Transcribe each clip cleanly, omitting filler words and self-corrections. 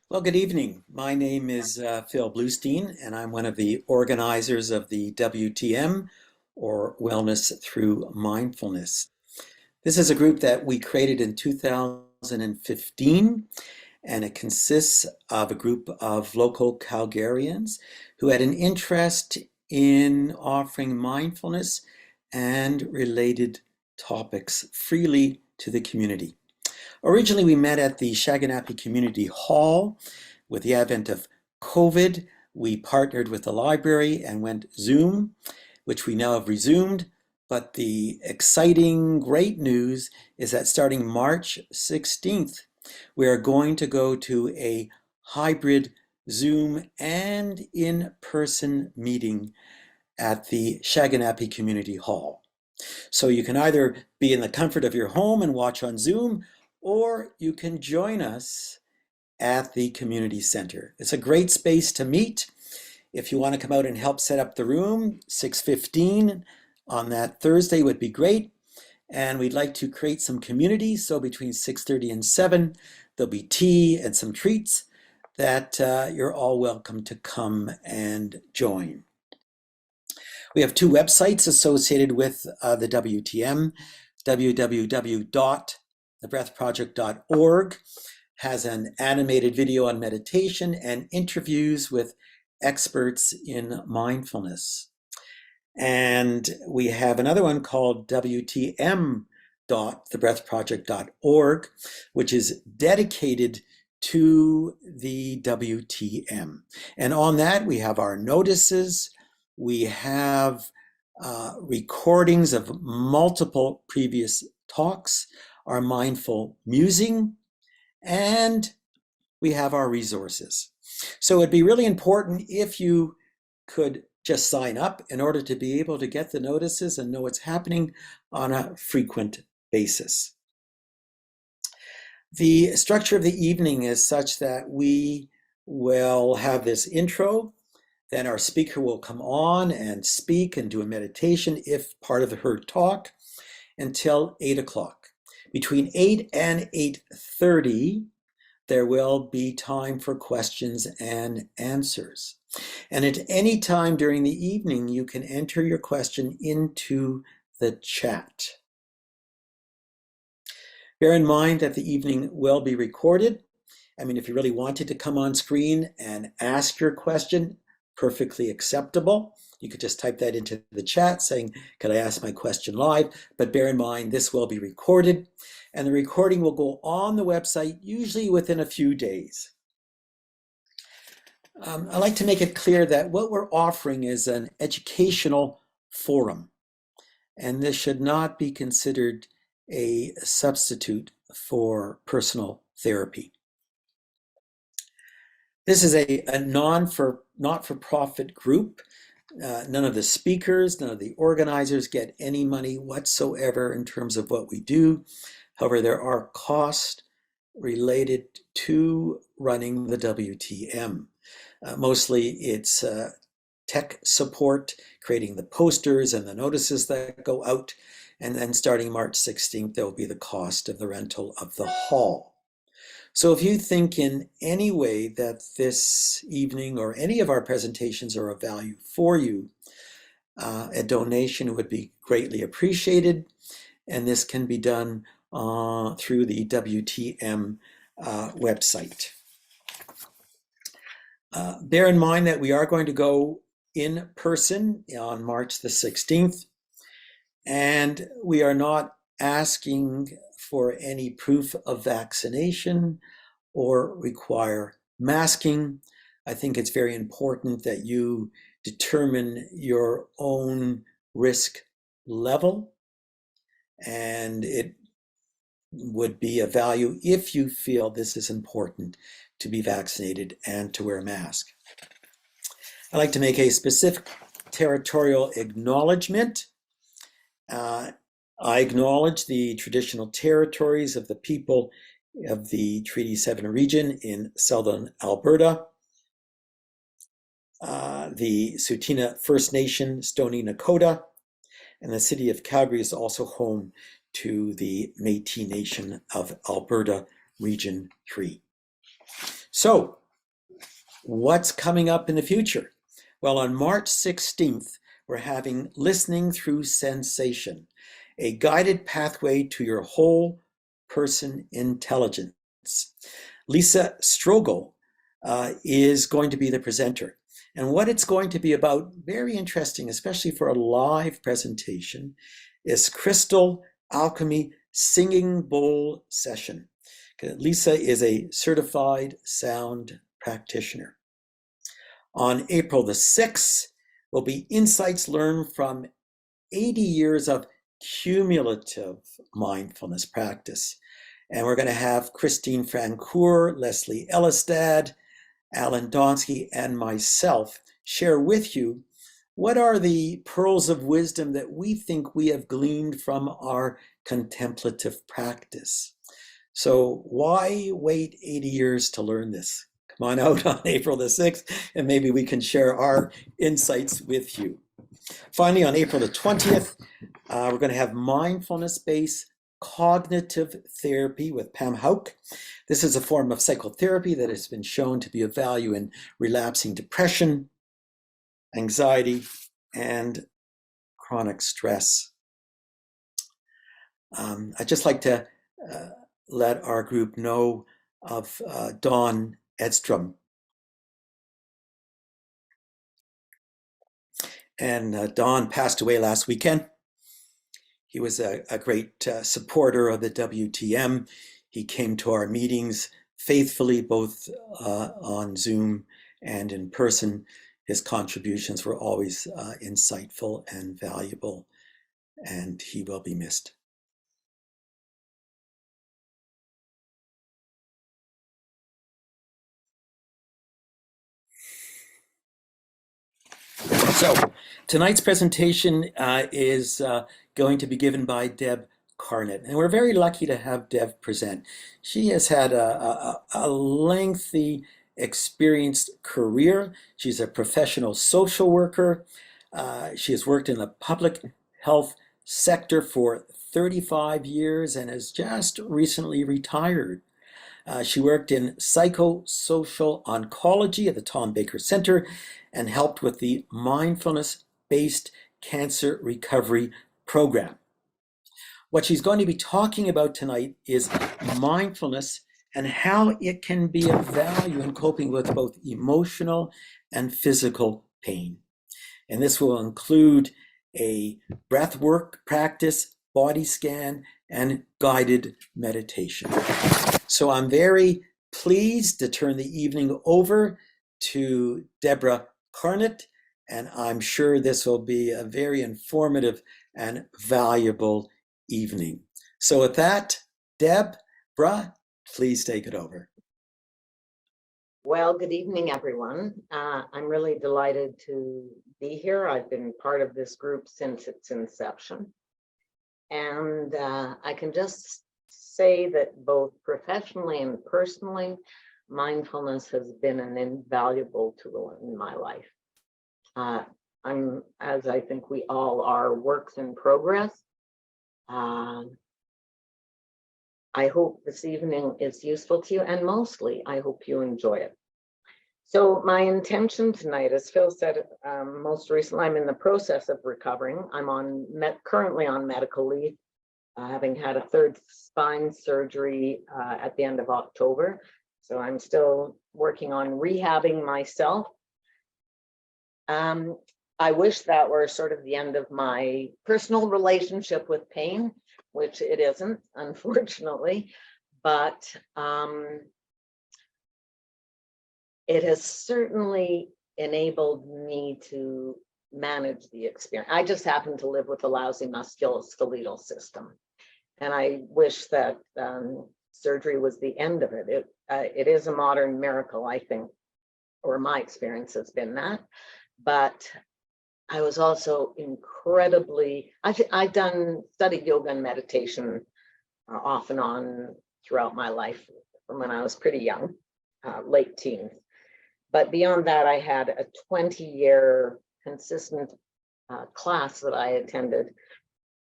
Well, good evening. My name is Phil Bluestein, and I'm one of the organizers of the WTM, or Wellness Through Mindfulness. This is a group that we created in 2015, and it consists of a group of local Calgarians who had an interest in offering mindfulness and related topics freely to the community. Originally, we met at the Shaganappi Community Hall. With the advent of COVID, we partnered with the library and went Zoom, which we now have resumed. But the exciting, great news is that starting March 16th, we are going to go to a hybrid Zoom and in-person meeting at the Shaganappi Community Hall. So you can either be in the comfort of your home and watch on Zoom, or you can join us at the community center. It's a great space to meet. If you want to come out and help set up the room, 6:15 on that Thursday would be great. And we'd like to create some community. So between 6:30 and 7, there'll be tea and some treats that you're all welcome to come and join. We have two websites associated with the WTM. www.thebreathproject.org has an animated video on meditation and interviews with experts in mindfulness. And we have another one called wtm.thebreathproject.org, which is dedicated to the WTM. And on that, we have our notices. We have recordings of multiple previous talks, our mindful musing, and we have our resources. So it'd be really important if you could just sign up in order to be able to get the notices and know what's happening on a frequent basis. The structure of the evening is such that we will have this intro, then our speaker will come on and speak and do a meditation if part of her talk until 8 o'clock. Between 8 and 8:30, there will be time for questions and answers. And at any time during the evening, you can enter your question into the chat. Bear in mind that the evening will be recorded. I mean, if you really wanted to come on screen and ask your question, perfectly acceptable. You could just type that into the chat saying, could I ask my question live? But bear in mind, this will be recorded, and the recording will go on the website, usually within a few days. I like to make it clear that what we're offering is an educational forum, and this should not be considered a substitute for personal therapy. This is a not-for-profit group. None of the speakers, none of the organizers get any money whatsoever in terms of what we do. However, there are costs related to running the WTM. Mostly it's tech support, creating the posters and the notices that go out. And then starting March 16th, there will be the cost of the rental of the hall. So if you think in any way that this evening or any of our presentations are of value for you, a donation would be greatly appreciated. And this can be done through the WTM website. Bear in mind that we are going to go in person on March the 16th, and we are not asking for any proof of vaccination or require masking. I think it's very important that you determine your own risk level, and it would be of value if you feel this is important to be vaccinated and to wear a mask. I'd like to make a specific territorial acknowledgement. I acknowledge the traditional territories of the people of the Treaty 7 region in southern Alberta. The Tsuut'ina First Nation, Stoney Nakoda, and the city of Calgary is also home to the Métis Nation of Alberta, Region 3. So, what's coming up in the future? Well, on March 16th, we're having Listening Through Sensation, a guided pathway to your whole person intelligence. Lisa Strogel is going to be the presenter. And what it's going to be about, very interesting, especially for a live presentation, is Crystal Alchemy Singing Bowl Session. Lisa is a certified sound practitioner. On April the 6th will be insights learned from 80 years of cumulative mindfulness practice. And we're going to have Christine Francoeur, Leslie Ellistad, Alan Donsky, and myself share with you what are the pearls of wisdom that we think we have gleaned from our contemplative practice. So why wait 80 years to learn this? Come on out on April the 6th, and maybe we can share our insights with you. Finally, on April the 20th, we're going to have mindfulness-based cognitive therapy with Pam Hauk. This is a form of psychotherapy that has been shown to be of value in relapsing depression, anxiety, and chronic stress. I'd just like to let our group know of Don Edstrom. And Don passed away last weekend. He was a great supporter of the WTM. He came to our meetings faithfully, both on Zoom and in person. His contributions were always insightful and valuable, and he will be missed. So tonight's presentation is going to be given by Deb Carnat, and we're very lucky to have Deb present. She has had a lengthy, experienced career. She's a professional social worker. She has worked in the public health sector for 35 years and has just recently retired. She worked in psychosocial oncology at the Tom Baker Center and helped with the mindfulness-based cancer recovery program. What she's going to be talking about tonight is mindfulness and how it can be of value in coping with both emotional and physical pain. And this will include a breath work practice, body scan, and guided meditation. So I'm very pleased to turn the evening over to Debra Carnat, and I'm sure this will be a very informative and valuable evening. So with that, Debra, please take it over. Well, good evening, everyone. I'm really delighted to be here. I've been part of this group since its inception. And I can just say that both professionally and personally, mindfulness has been an invaluable tool in my life. I'm, as I think we all are, works in progress. I hope this evening is useful to you, and mostly I hope you enjoy it. So my intention tonight, as Phil said, most recently I'm in the process of recovering. I'm currently on medical leave, having had a third spine surgery at the end of October. So I'm still working on rehabbing myself. I wish that were sort of the end of my personal relationship with pain, which it isn't, unfortunately, but it has certainly enabled me to manage the experience. I just happen to live with a lousy musculoskeletal system, and I wish that surgery was the end of it. It is a modern miracle, I think, or my experience has been that. But I was also incredibly, I've studied yoga and meditation off and on throughout my life from when I was pretty young, late teens. But beyond that, I had a 20-year consistent class that I attended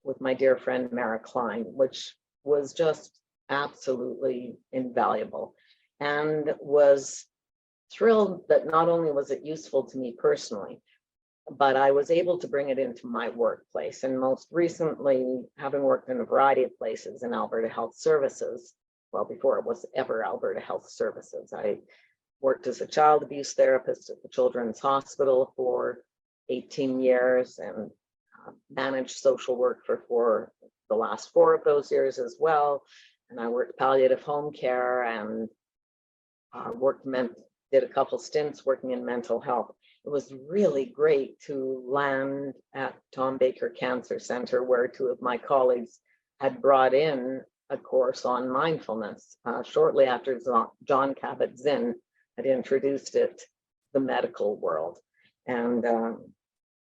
with my dear friend Mara Klein, which was just absolutely invaluable and was thrilled that not only was it useful to me personally, but I was able to bring it into my workplace. And most recently, having worked in a variety of places in Alberta Health Services, well, before it was ever Alberta Health Services, I worked as a child abuse therapist at the Children's Hospital for 18 years and managed social work for the last 4 of those years as well. And I worked palliative home care and did a couple stints working in mental health. It was really great to land at Tom Baker Cancer Center, where 2 of my colleagues had brought in a course on mindfulness shortly after John Kabat-Zinn had introduced it to the medical world. And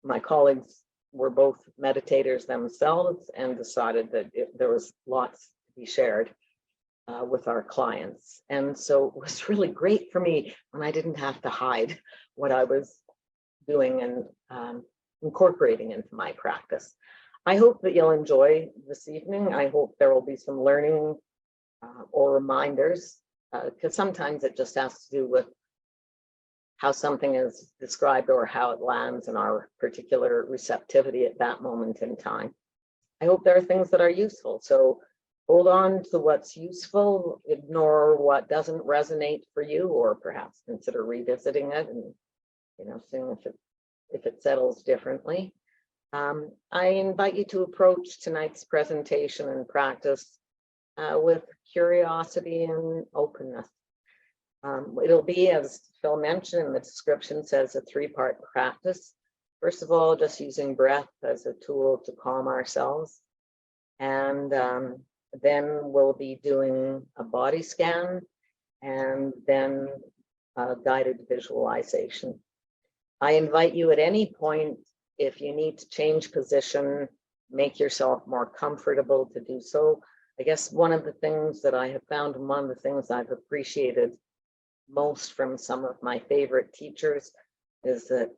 my colleagues were both meditators themselves and decided that there was lots to be shared with our clients. And so it was really great for me when I didn't have to hide what I was doing and incorporating into my practice. I hope that you'll enjoy this evening. I hope there will be some learning or reminders, because sometimes it just has to do with how something is described or how it lands in our particular receptivity at that moment in time. I hope there are things that are useful. So hold on to what's useful, ignore what doesn't resonate for you, or perhaps consider revisiting it and seeing if it settles differently. I invite you to approach tonight's presentation and practice with curiosity and openness. It'll be, as Phil mentioned in the description, says a 3-part practice. First of all, just using breath as a tool to calm ourselves. And then we'll be doing a body scan and then a guided visualization. I invite you at any point, if you need to change position, make yourself more comfortable to do so. I guess one of the things that I have found, and one of the things I've appreciated most from some of my favorite teachers, is that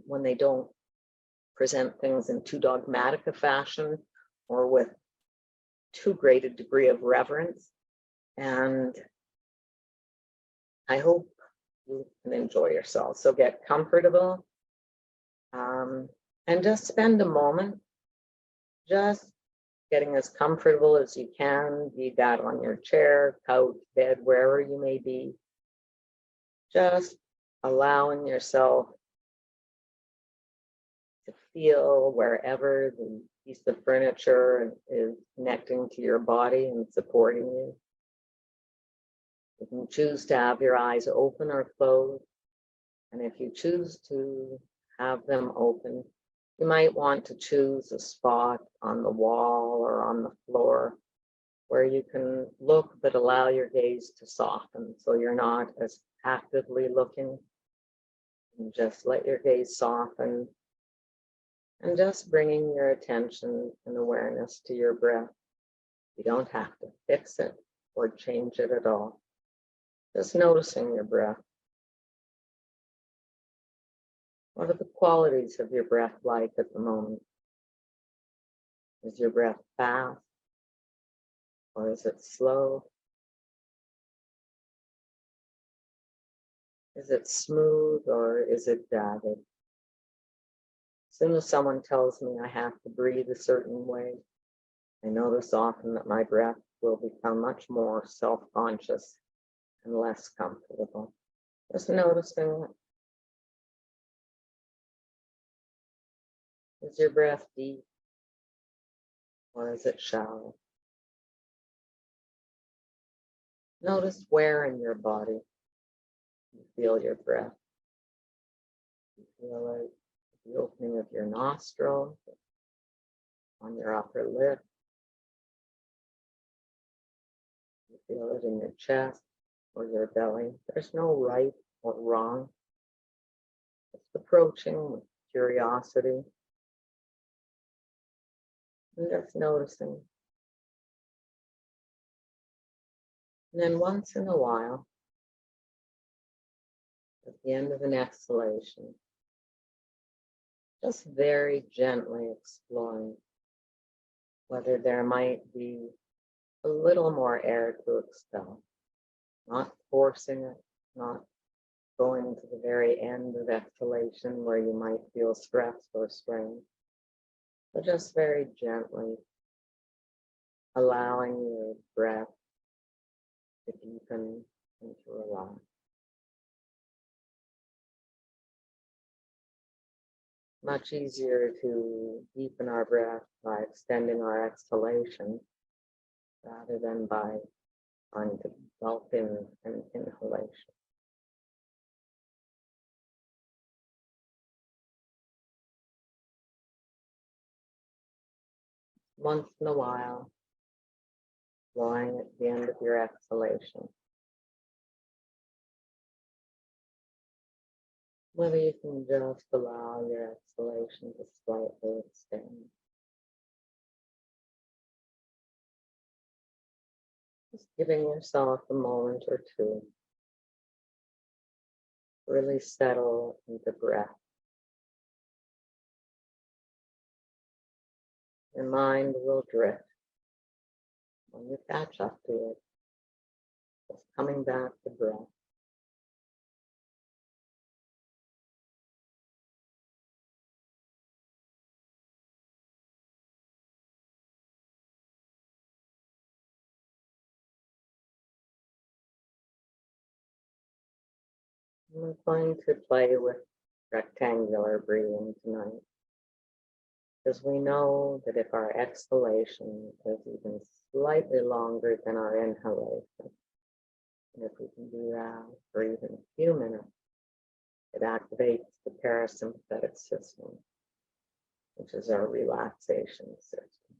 when they don't present things in too dogmatic a fashion or with too great a degree of reverence. And I hope you can enjoy yourself. So get comfortable and just spend a moment just getting as comfortable as you can, be that on your chair, couch, bed, wherever you may be. Just allowing yourself to feel wherever the piece of furniture is connecting to your body and supporting you. You can choose to have your eyes open or closed. And if you choose to have them open, you might want to choose a spot on the wall or on the floor where you can look but allow your gaze to soften, so you're not as actively looking. And just let your gaze soften and just bringing your attention and awareness to your breath. You don't have to fix it or change it at all. Just noticing your breath. What are the qualities of your breath like at the moment? Is your breath fast or is it slow? Is it smooth or is it jagged? As soon as someone tells me I have to breathe a certain way, I notice often that my breath will become much more self-conscious and less comfortable. Just noticing it. Is your breath deep or is it shallow? Notice where in your body you feel your breath. You feel it, the opening of your nostrils, on your upper lip. You feel it in your chest or your belly. There's no right or wrong. It's approaching with curiosity. And just noticing. And then once in a while, at the end of an exhalation, just very gently exploring whether there might be a little more air to expel, not forcing it, not going to the very end of exhalation where you might feel stress or strain. But just very gently allowing your breath to deepen and to relax. Much easier to deepen our breath by extending our exhalation rather than by trying to gulp in an inhalation. Once in a while, blowing at the end of your exhalation. Whether you can just allow your exhalation to slightly extend. Just giving yourself a moment or two to really settle into breath. Your mind will drift when you catch up to it. Just coming back to breath. We're going to play with rectangular breathing tonight, because we know that if our exhalation is even slightly longer than our inhalation, and if we can do that for even a few minutes, it activates the parasympathetic system, which is our relaxation system.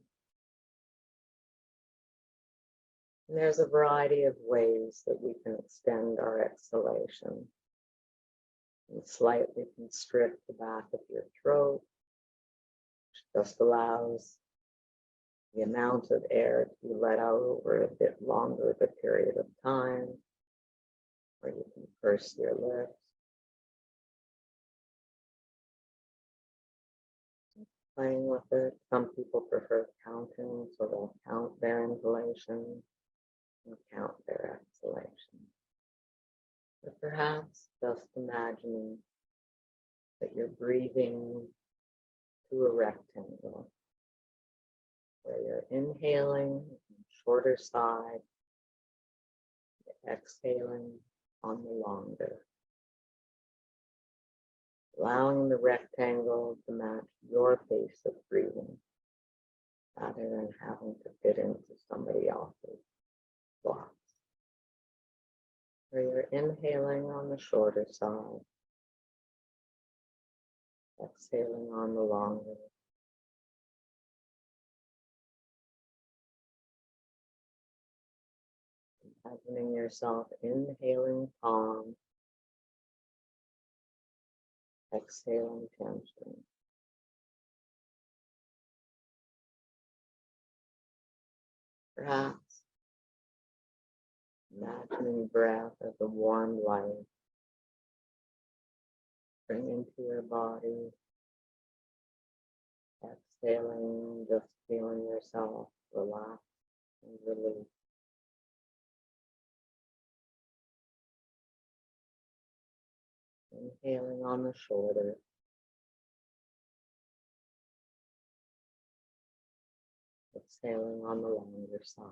And there's a variety of ways that we can extend our exhalation and slightly constrict the back of your throat, which just allows the amount of air to be let out over a bit longer of a period of time, or you can purse your lips. Playing with it. Some people prefer counting, so they'll count their inhalation and count their exhalation. But perhaps just imagining that you're breathing through a rectangle, where you're inhaling on the shorter side, exhaling on the longer. Allowing the rectangle to match your pace of breathing, rather than having to fit into somebody else's blocks. Where you're inhaling on the shorter side, exhaling on the longer. Imagining yourself inhaling calm, exhaling tension. Perhaps imagining breath as a warm light. Bring into your body. Exhaling, just feeling yourself relax and release. Inhaling on the shoulder. Exhaling on the longer side.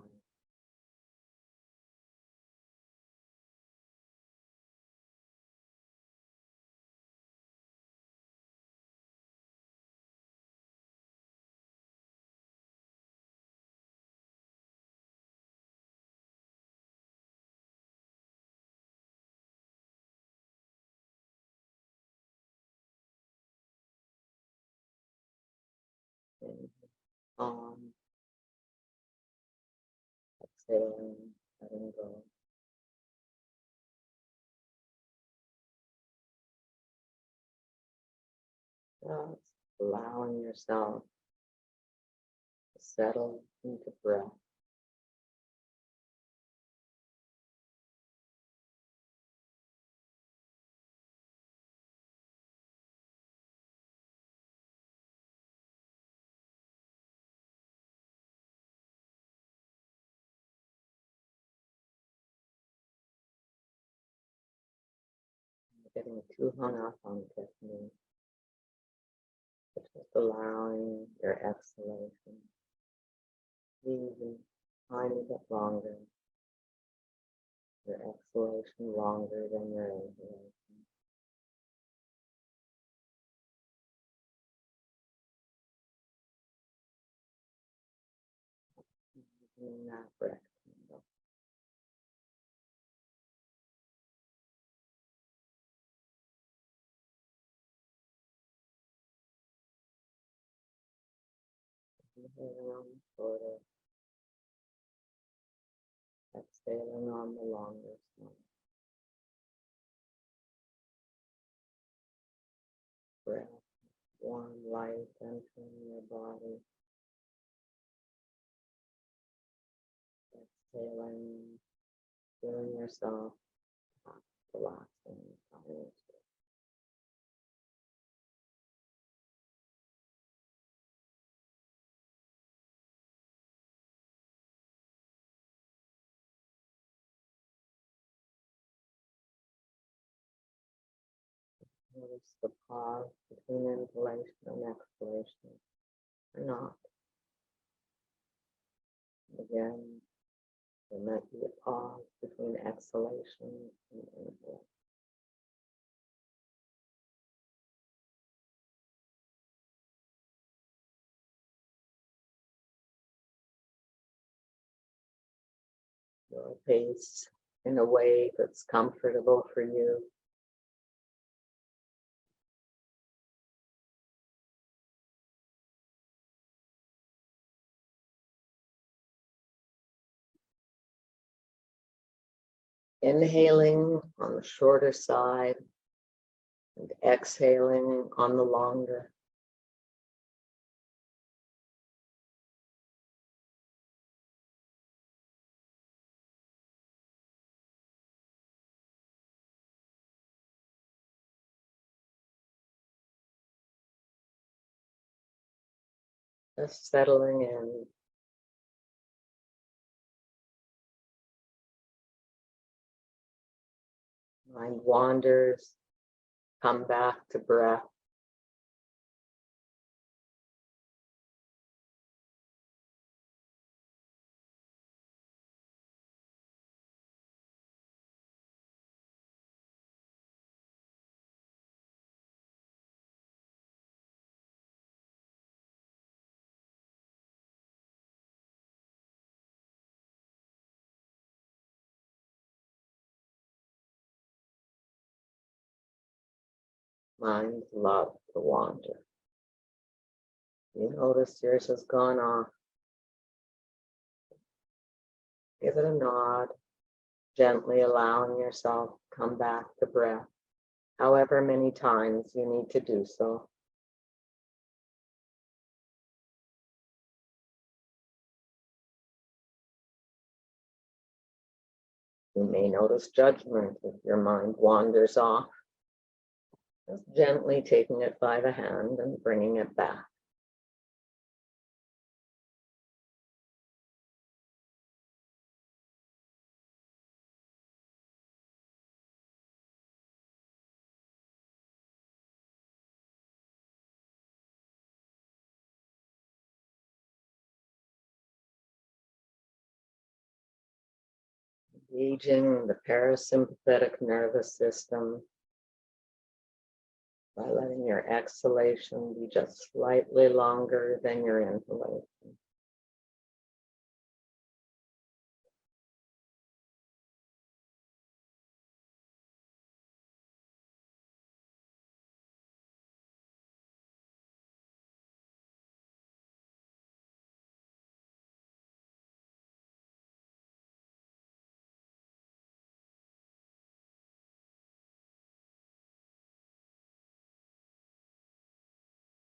And exhaling, letting go. Just allowing yourself to settle into breath. getting too hung up on technique, but just allowing your exhalation even a tiny bit longer, your exhalation longer than your inhalation. In that breath. Inhaling on the shorter, exhaling on the longer side. Breath, warm light entering your body. Exhaling, feeling yourself relaxing. Notice the pause between inhalation and exhalation, or not. Again, there might be a pause between exhalation and inhalation. Your pace in a way that's comfortable for you. Inhaling on the shorter side and exhaling on the longer. Just settling in. Mind wanders, come back to breath. Mind love to wander. You notice yours has gone off. Give it a nod, gently allowing yourself to come back to breath, however many times you need to do so. You may notice judgment if your mind wanders off. Just gently taking it by the hand and bringing it back. Engaging the parasympathetic nervous system by letting your exhalation be just slightly longer than your inhalation.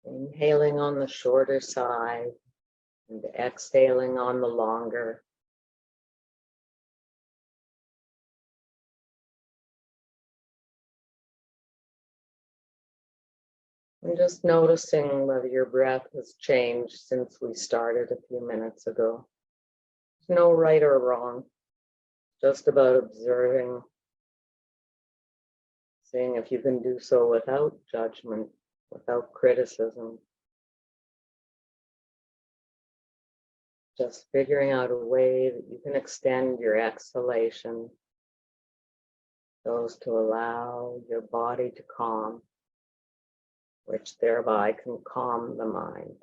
Inhaling on the shorter side and exhaling on the longer. And just noticing whether your breath has changed since we started a few minutes ago. There's no right or wrong, just about observing, Seeing if you can do so without judgment, without criticism. Just figuring out a way that you can extend your exhalation so as to allow your body to calm, which thereby can calm the mind.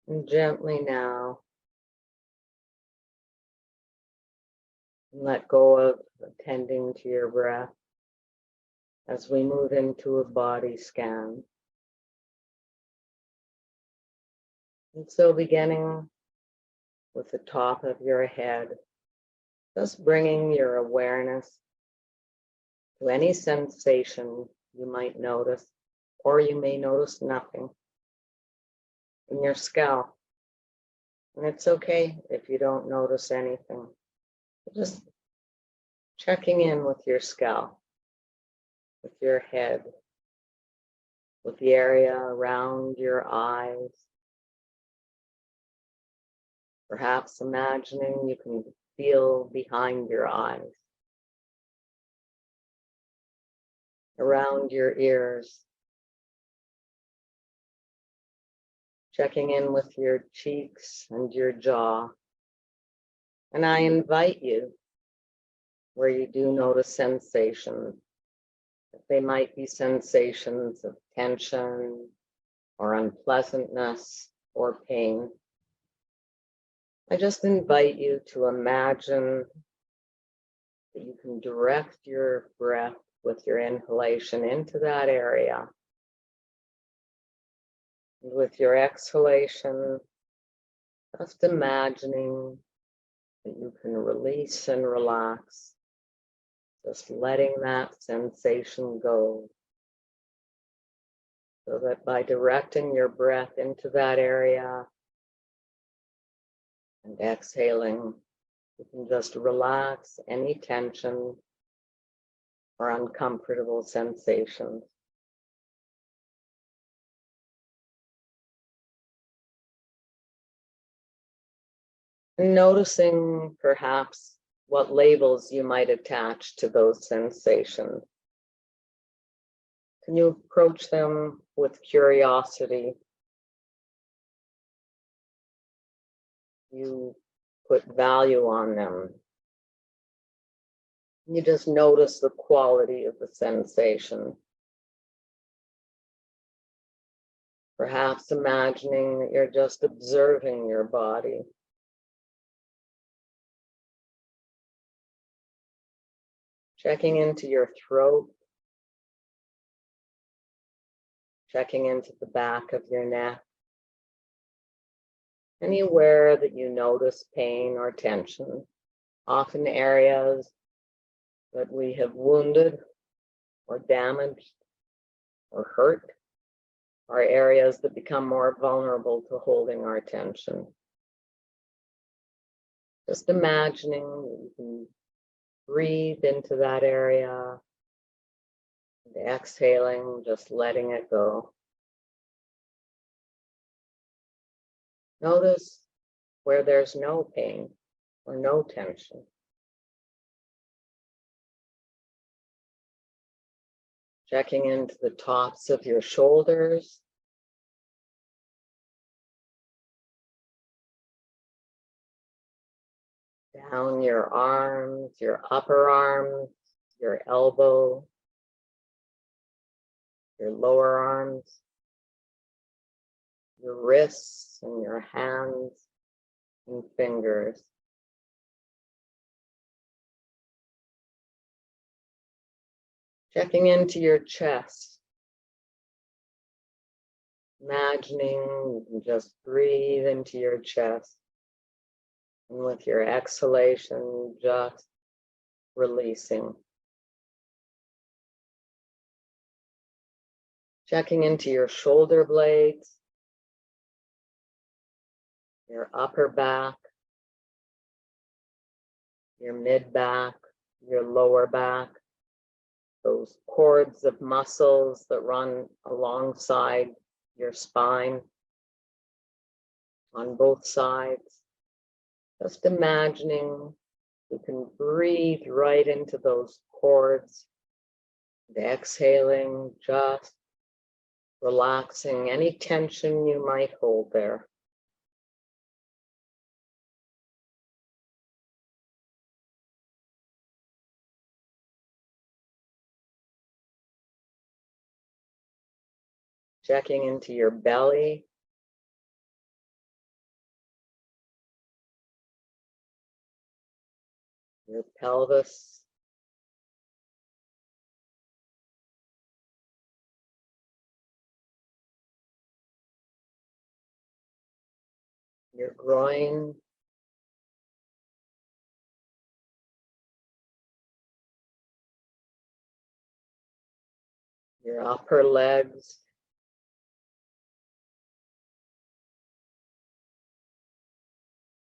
And gently now, let go of attending to your breath as we move into a body scan. And so beginning with the top of your head, just bringing your awareness to any sensation you might notice, or you may notice nothing in your scalp. And it's okay if you don't notice anything. Just checking in with your scalp, with your head, with the area around your eyes. Perhaps imagining you can feel behind your eyes, around your ears. Checking in with your cheeks and your jaw. And I invite you, where you do notice sensations, if they might be sensations of tension or unpleasantness or pain, I just invite you to imagine that you can direct your breath with your inhalation into that area. And with your exhalation, just imagining that you can release and relax, just letting that sensation go. So that by directing your breath into that area and exhaling, you can just relax any tension or uncomfortable sensations. And noticing perhaps what labels you might attach to those sensations. Can you approach them with curiosity? You put value on them. You just notice the quality of the sensation. Perhaps imagining that you're just observing your body. Checking into your throat. Checking into the back of your neck. Anywhere that you notice pain or tension, often areas that we have wounded or damaged or hurt, are areas that become more vulnerable to holding our attention. Just imagining that you can breathe into that area, and exhaling, just letting it go. Notice where there's no pain or no tension. Checking into the tops of your shoulders. Down your arms, your upper arms, your elbow, your lower arms, your wrists and your hands and fingers. Checking into your chest. Imagining you can just breathe into your chest. And with your exhalation, just releasing. Checking into your shoulder blades, your upper back, your mid back, your lower back, those cords of muscles that run alongside your spine on both sides. Just imagining you can breathe right into those cords, and exhaling, just relaxing any tension you might hold there. Checking into your belly, your pelvis, your groin, your upper legs,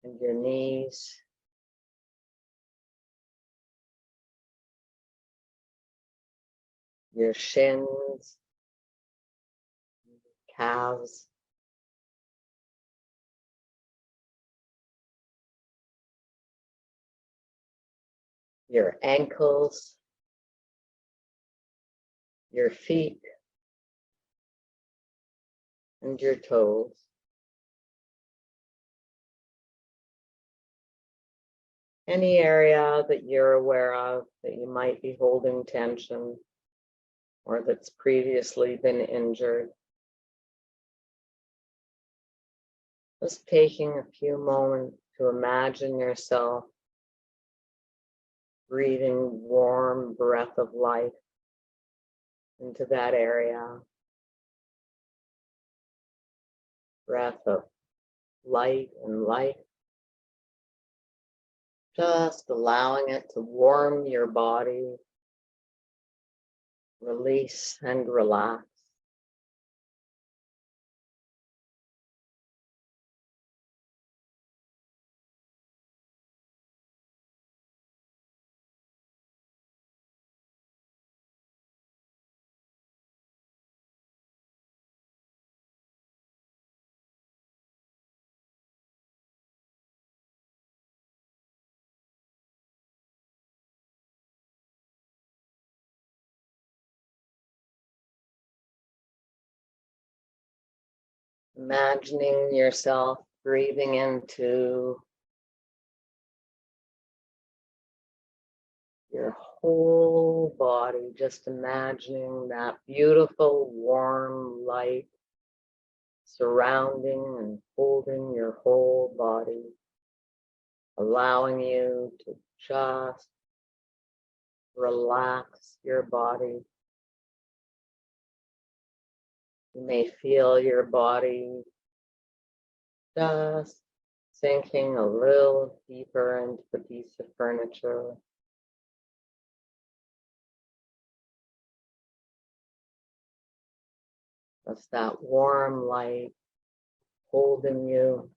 and your knees. Your shins, calves, your ankles, your feet, and your toes. Any area that you're aware of that you might be holding tension or that's previously been injured. Just taking a few moments to imagine yourself breathing warm breath of life into that area. Breath of light and life. Just allowing it to warm your body, release and relax. Imagining yourself breathing into your whole body, just imagining that beautiful warm light surrounding and holding your whole body, allowing you to just relax your body. You may feel your body just sinking a little deeper into the piece of furniture. Just that warm light holding you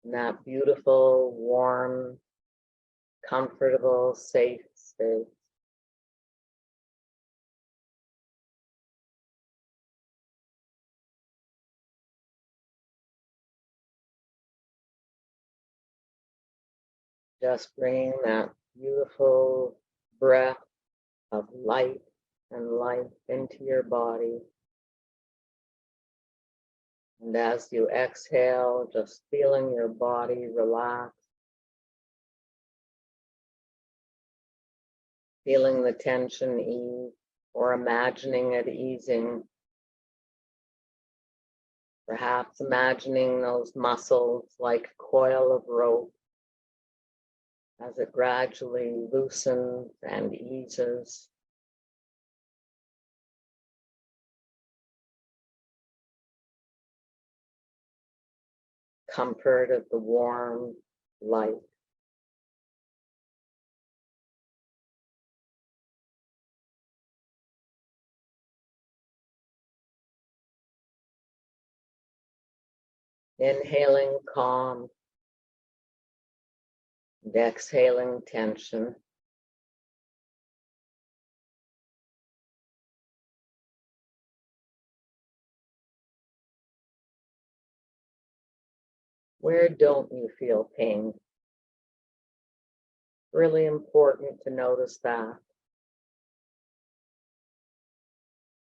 in that beautiful, warm, comfortable, safe space. Just bringing that beautiful breath of light and life into your body. And as you exhale, just feeling your body relax, feeling the tension ease or imagining it easing. Perhaps imagining those muscles like a coil of rope as it gradually loosens and eases. Comfort of the warm light. Inhaling calm and exhaling tension. Where don't you feel pain? Really important to notice that.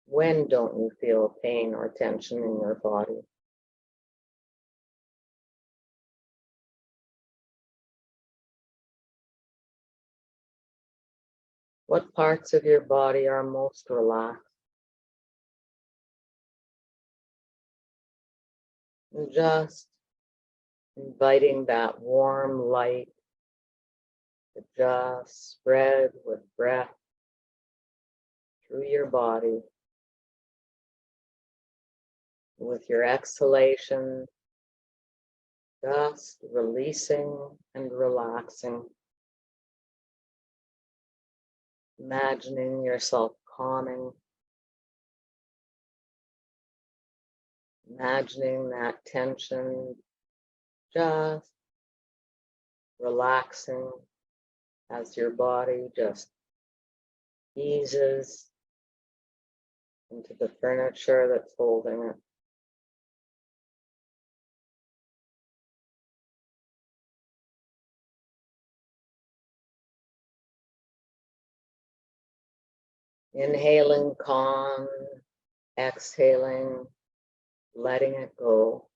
When don't you feel pain or tension in your body? What parts of your body are most relaxed? And just inviting that warm light to just spread with breath through your body. With your exhalation, just releasing and relaxing. Imagining yourself calming. Imagining that tension just relaxing as your body just eases into the furniture that's holding it. Inhaling calm, exhaling, letting it go.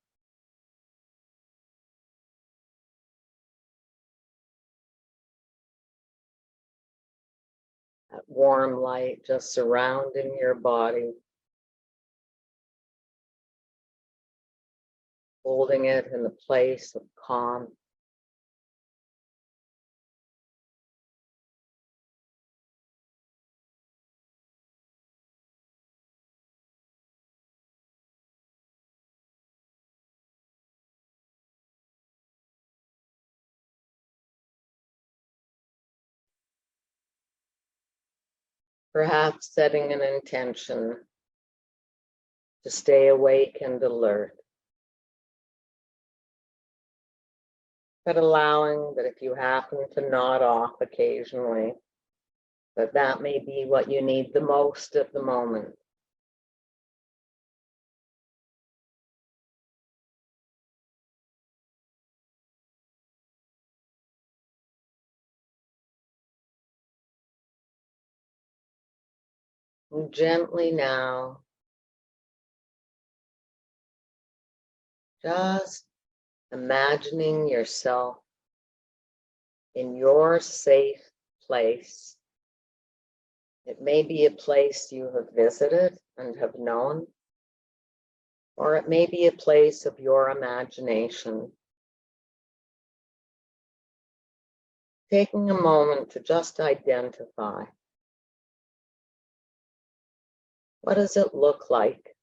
That warm light just surrounding your body, holding it in the place of calm. Perhaps setting an intention to stay awake and alert, but allowing that if you happen to nod off occasionally, that may be what you need the most at the moment. And gently now, just imagining yourself in your safe place. It may be a place you have visited and have known, or it may be a place of your imagination. Taking a moment to just identify, what does it look like?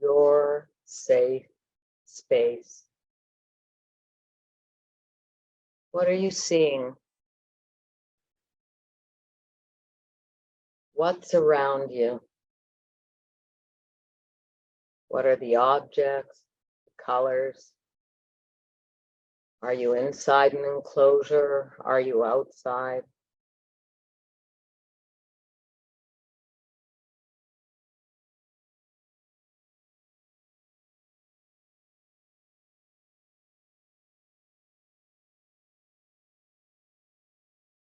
Your safe space. What are you seeing? What's around you? What are the objects, the colors? Are you inside an enclosure? Are you outside?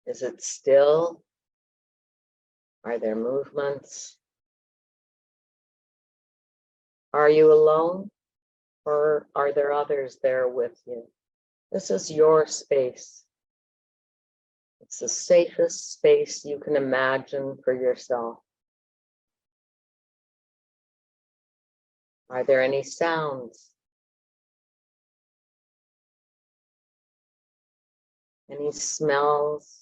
Is it still? Are there movements? Are you alone, or are there others there with you? This is your space. It's the safest space you can imagine for yourself. Are there any sounds? Any smells?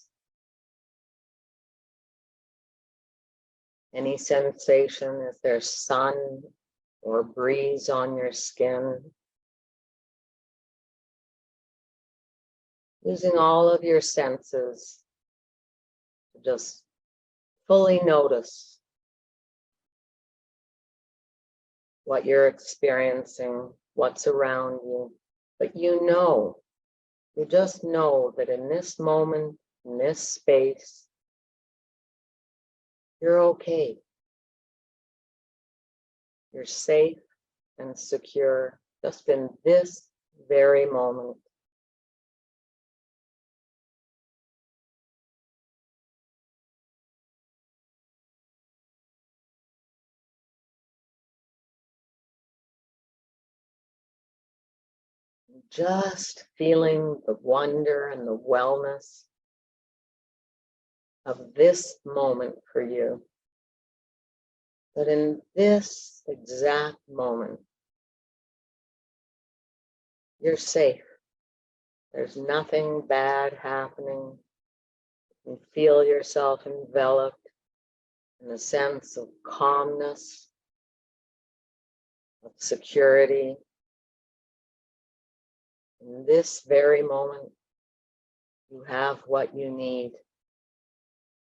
Any sensation? Is there sun or breeze on your skin? Using all of your senses to just fully notice what you're experiencing, what's around you. But you just know that in this moment, in this space, you're okay. You're safe and secure just in this very moment. Just feeling the wonder and the wellness of this moment for you. But in this exact moment, you're safe. There's nothing bad happening. You feel yourself enveloped in a sense of calmness, of security. In this very moment, you have what you need.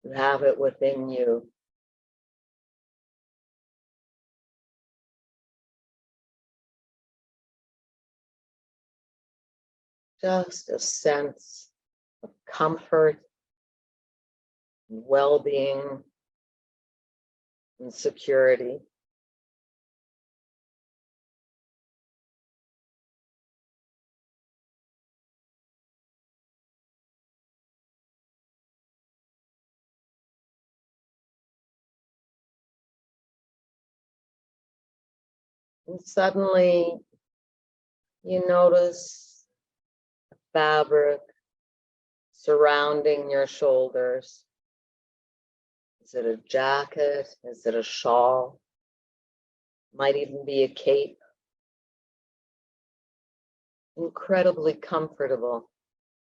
You have it within you. Just a sense of comfort, well-being, and security. And suddenly you notice fabric surrounding your shoulders. Is it a jacket? Is it a shawl? Might even be a cape. Incredibly comfortable.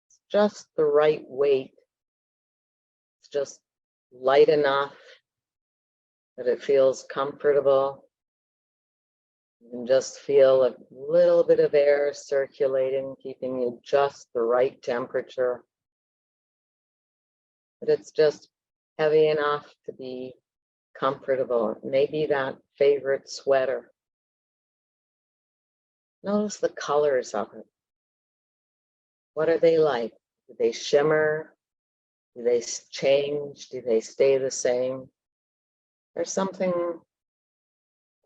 It's just the right weight. It's just light enough that it feels comfortable. You can just feel a little bit of air circulating, keeping you just the right temperature. But it's just heavy enough to be comfortable. Maybe that favorite sweater. Notice the colors of it. What are they like? Do they shimmer? Do they change? Do they stay the same? There's something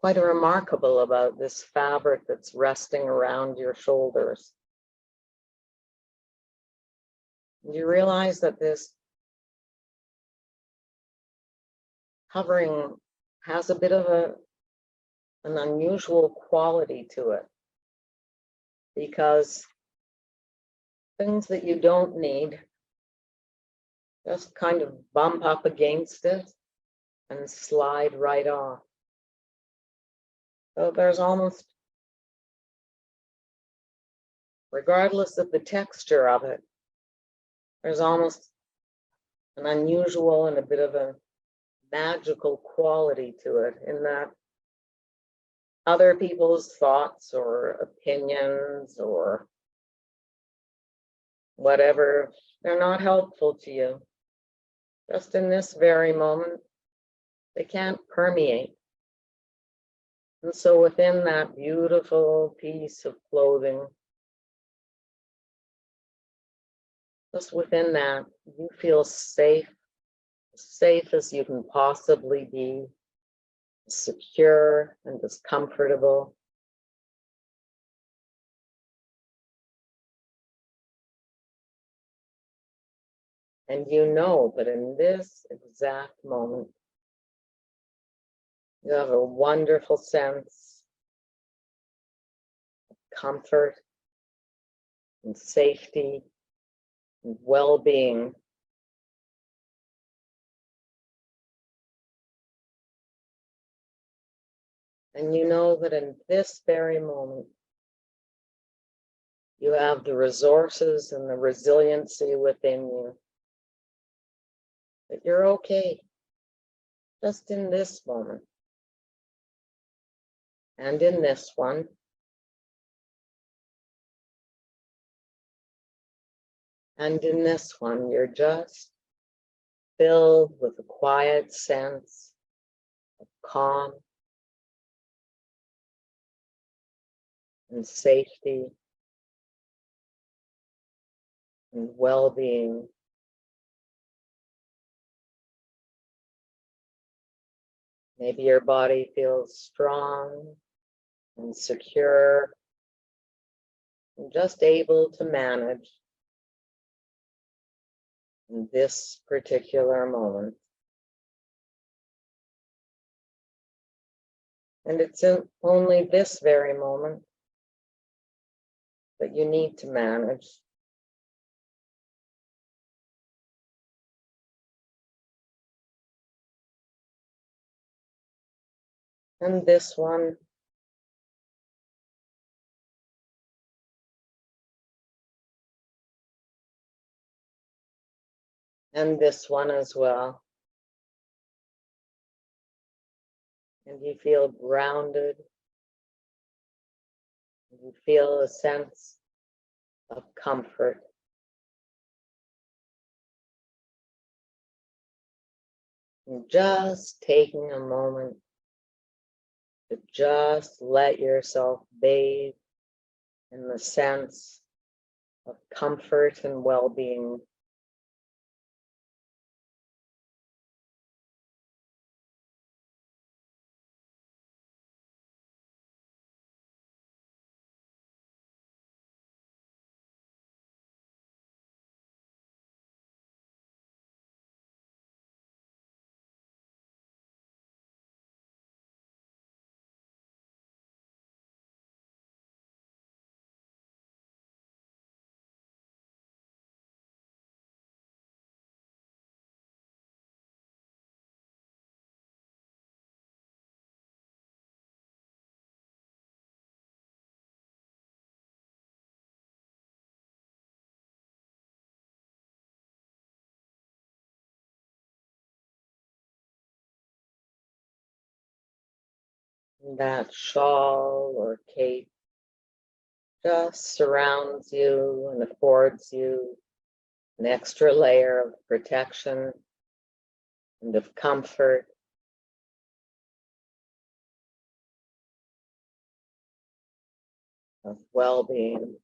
quite remarkable about this fabric that's resting around your shoulders. You realize that this covering has a bit of an unusual quality to it, because things that you don't need just kind of bump up against it and slide right off. So there's almost, regardless of the texture of it, there's almost an unusual and a bit of a magical quality to it, in that other people's thoughts or opinions or whatever, they're not helpful to you. Just in this very moment, they can't permeate. And so within that beautiful piece of clothing, just within that, you feel safe, as safe as you can possibly be, secure and as comfortable. And you know that in this exact moment, you have a wonderful sense of comfort and safety and well-being. And you know that in this very moment, you have the resources and the resiliency within you, that you're okay, just in this moment. And in this one, and in this one, you're just filled with a quiet sense of calm and safety and well-being. Maybe your body feels strong and secure and just able to manage in this particular moment. And it's in only this very moment that you need to manage. And this one, and this one as well. And you feel grounded. You feel a sense of comfort. And just taking a moment to just let yourself bathe in the sense of comfort and well-being. That shawl or cape just surrounds you and affords you an extra layer of protection and of comfort. Of well-being.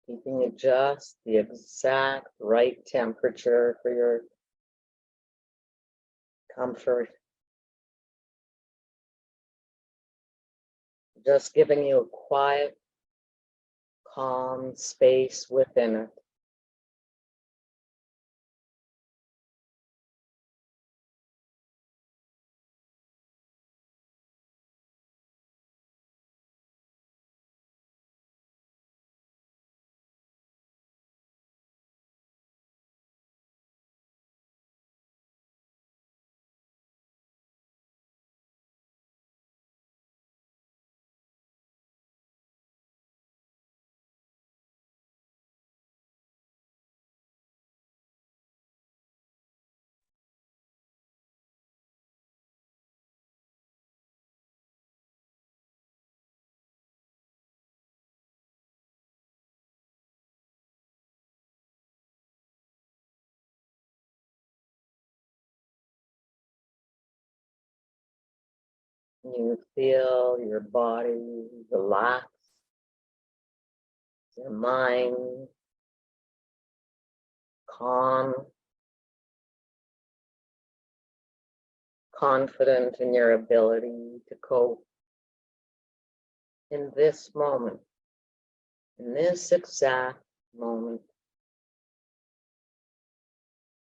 Keeping it just the exact right temperature for your comfort. Just giving you a quiet, calm space within it. You feel your body relax, your mind calm, confident in your ability to cope in this moment, in this exact moment.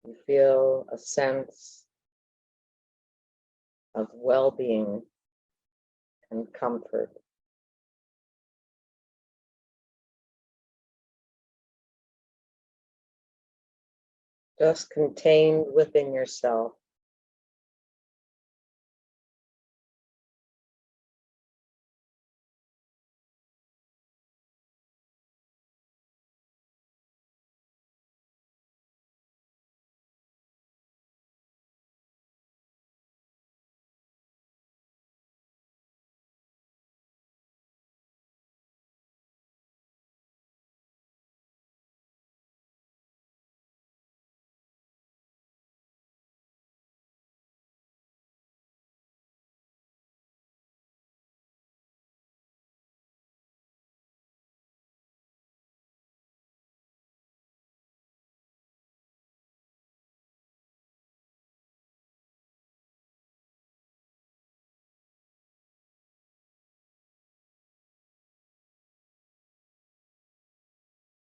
You feel a sense of well-being and comfort. Just contained within yourself.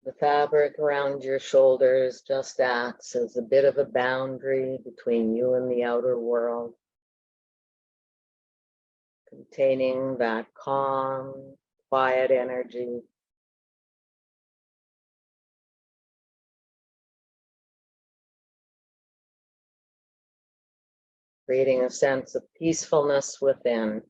The fabric around your shoulders just acts as a bit of a boundary between you and the outer world, containing that calm, quiet energy. Creating a sense of peacefulness within.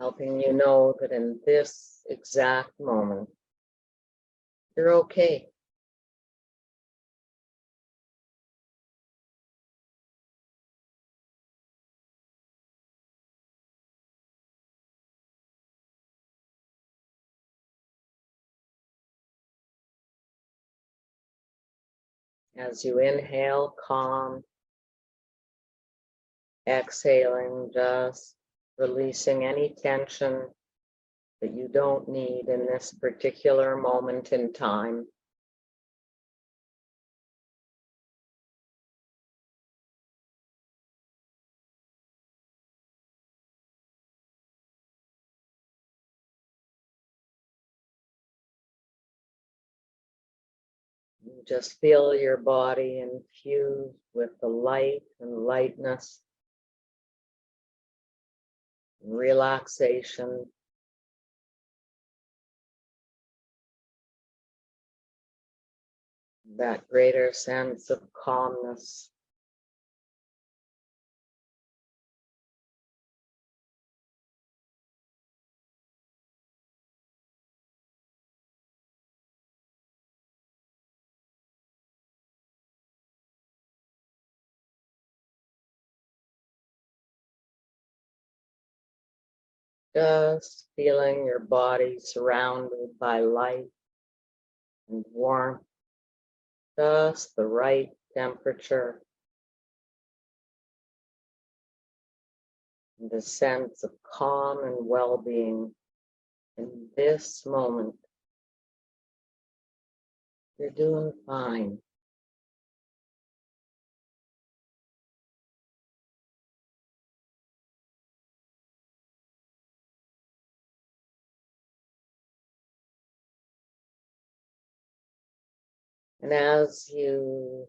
Helping you know that in this exact moment, you're okay. As you inhale, calm, exhaling, just releasing any tension that you don't need in this particular moment in time. You just feel your body infused with the light and lightness, relaxation. That greater sense of calmness. Just feeling your body surrounded by light and warmth, just the right temperature, and a sense of calm and well-being in this moment. You're doing fine. And as you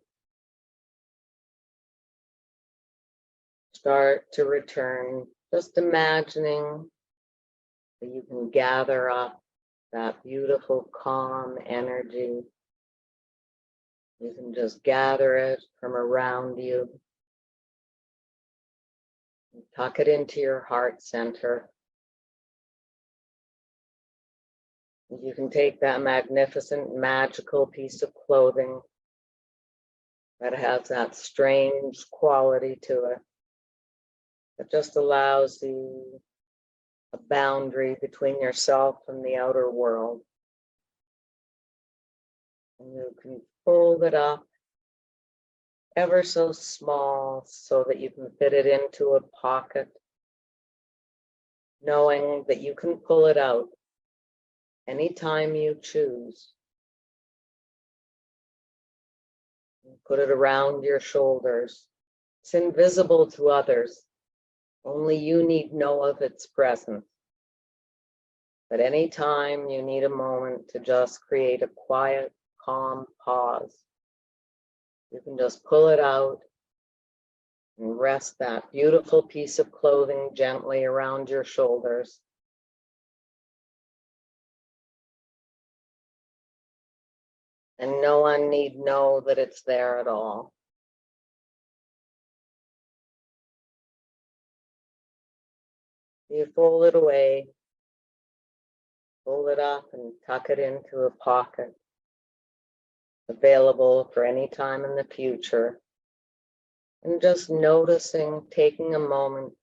start to return, just imagining that you can gather up that beautiful, calm energy. You can just gather it from around you, and tuck it into your heart center. You can take that magnificent, magical piece of clothing that has that strange quality to it, that just allows you a boundary between yourself and the outer world. And you can fold it up ever so small so that you can fit it into a pocket, knowing that you can pull it out anytime you choose. Put it around your shoulders. It's invisible to others. Only you need know of its presence. But anytime you need a moment to just create a quiet, calm pause, you can just pull it out and rest that beautiful piece of clothing gently around your shoulders. And no one need know that it's there at all. You fold it away, fold it up and tuck it into a pocket, available for any time in the future. And just noticing, taking a moment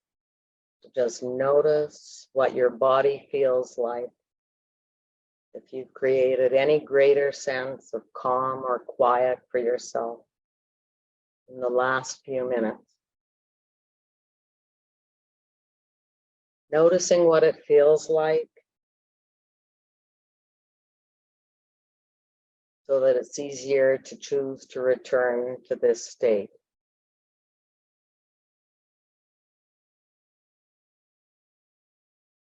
to just notice what your body feels like. If you've created any greater sense of calm or quiet for yourself in the last few minutes. Noticing what it feels like so that it's easier to choose to return to this state.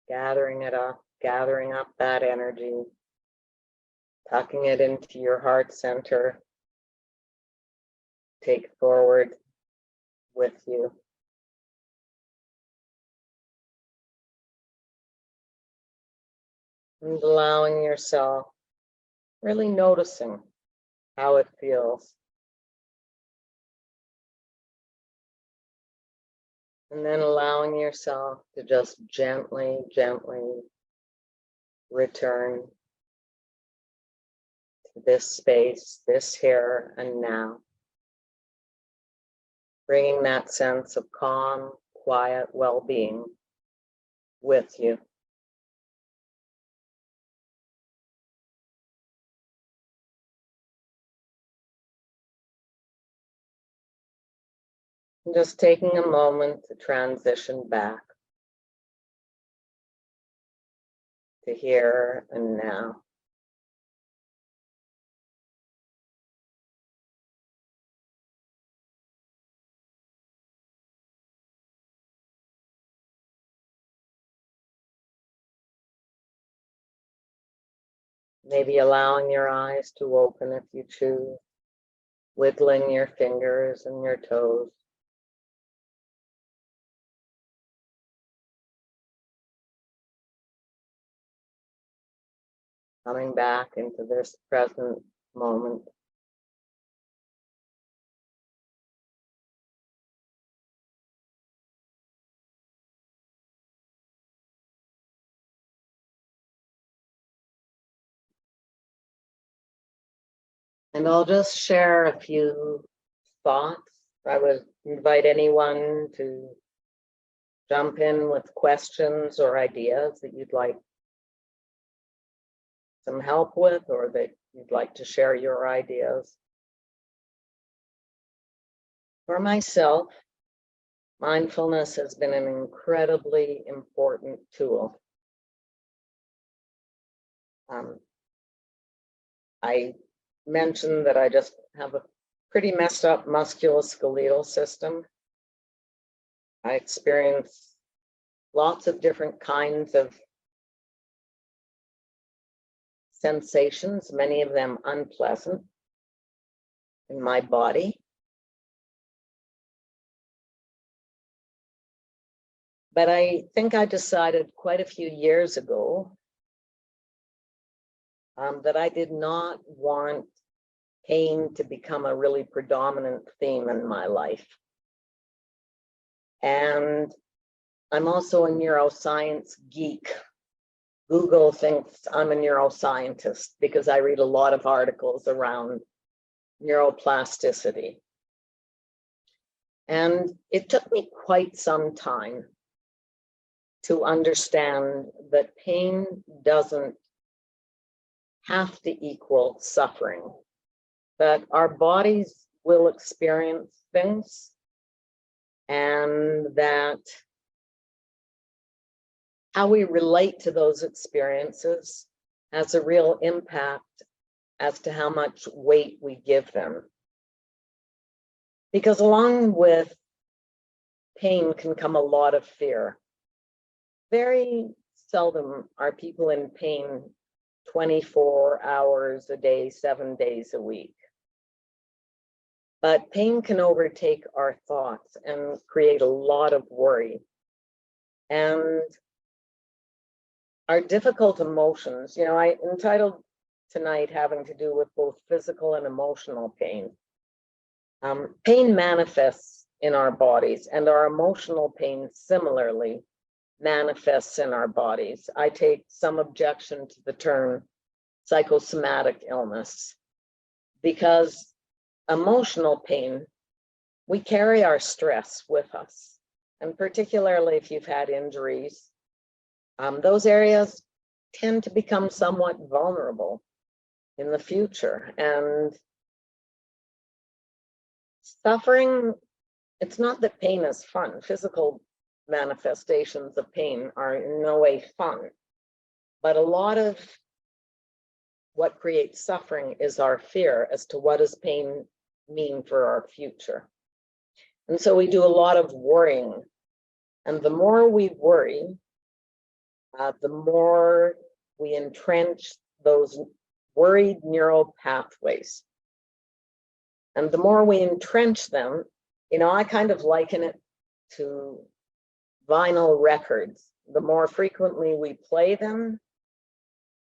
gathering it up, gathering up that energy, tucking it into your heart center. Take it forward with you. And allowing yourself, really noticing how it feels. And then allowing yourself to just gently, gently return to this space, this here and now. Bringing that sense of calm, quiet well-being with you. And just taking a moment to transition back to here and now. Maybe allowing your eyes to open if you choose, wiggling your fingers and your toes. Coming back into this present moment. And I'll just share a few thoughts. I would invite anyone to jump in with questions or ideas that you'd like some help with, or that you'd like to share your ideas. For myself, mindfulness has been an incredibly important tool. I mentioned that I just have a pretty messed up musculoskeletal system. I experience lots of different kinds of sensations, many of them unpleasant in my body. But I think I decided quite a few years ago that I did not want pain to become a really predominant theme in my life. And I'm also a neuroscience geek. Google thinks I'm a neuroscientist because I read a lot of articles around neuroplasticity. And it took me quite some time to understand that pain doesn't have to equal suffering, that our bodies will experience things, and that how we relate to those experiences has a real impact as to how much weight we give them. Because along with pain can come a lot of fear. Very seldom are people in pain 24 hours a day, 7 days a week. But pain can overtake our thoughts and create a lot of worry. And our difficult emotions, I entitled tonight having to do with both physical and emotional pain. Pain manifests in our bodies, and our emotional pain similarly manifests in our bodies. I take some objection to the term psychosomatic illness, because emotional pain, we carry our stress with us. And particularly if you've had injuries, those areas tend to become somewhat vulnerable in the future. And suffering, it's not that pain is fun. Physical manifestations of pain are in no way fun. But a lot of what creates suffering is our fear as to what does pain mean for our future. And so we do a lot of worrying. And the more we worry, the more we entrench those worried neural pathways. And the more we entrench them, I kind of liken it to vinyl records. The more frequently we play them,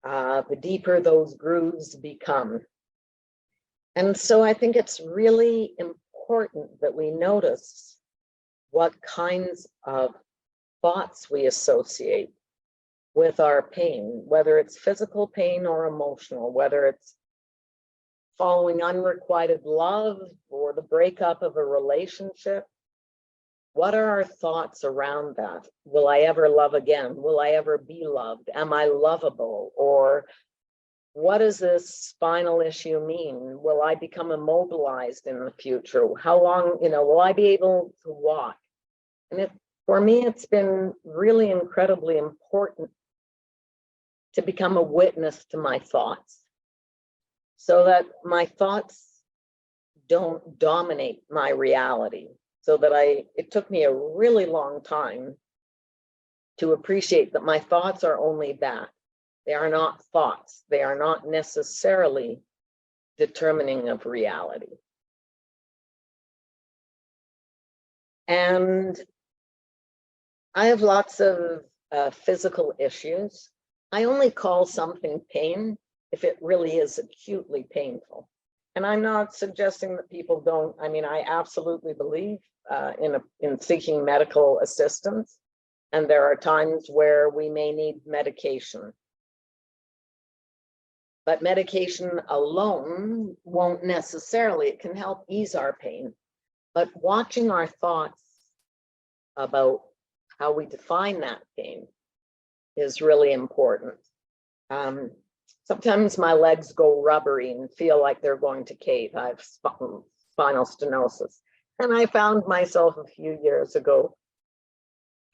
the deeper those grooves become. And so I think it's really important that we notice what kinds of thoughts we associate with our pain, whether it's physical pain or emotional, whether it's following unrequited love or the breakup of a relationship. What are our thoughts around that? Will I ever love again? Will I ever be loved? Am I lovable? Or what does this spinal issue mean? Will I become immobilized in the future? How long, will I be able to walk? And for me, it's been really incredibly important to become a witness to my thoughts so that my thoughts don't dominate my reality. So that it took me a really long time to appreciate that my thoughts are only that. They are not thoughts. They are not necessarily determining of reality. And I have lots of physical issues. I only call something pain if it really is acutely painful. And I'm not suggesting that people don't. I mean, I absolutely believe in seeking medical assistance. And there are times where we may need medication. But medication alone won't necessarily, it can help ease our pain. But watching our thoughts about how we define that pain is really important. Sometimes my legs go rubbery and feel like they're going to cave. I have spinal stenosis. And I found myself a few years ago,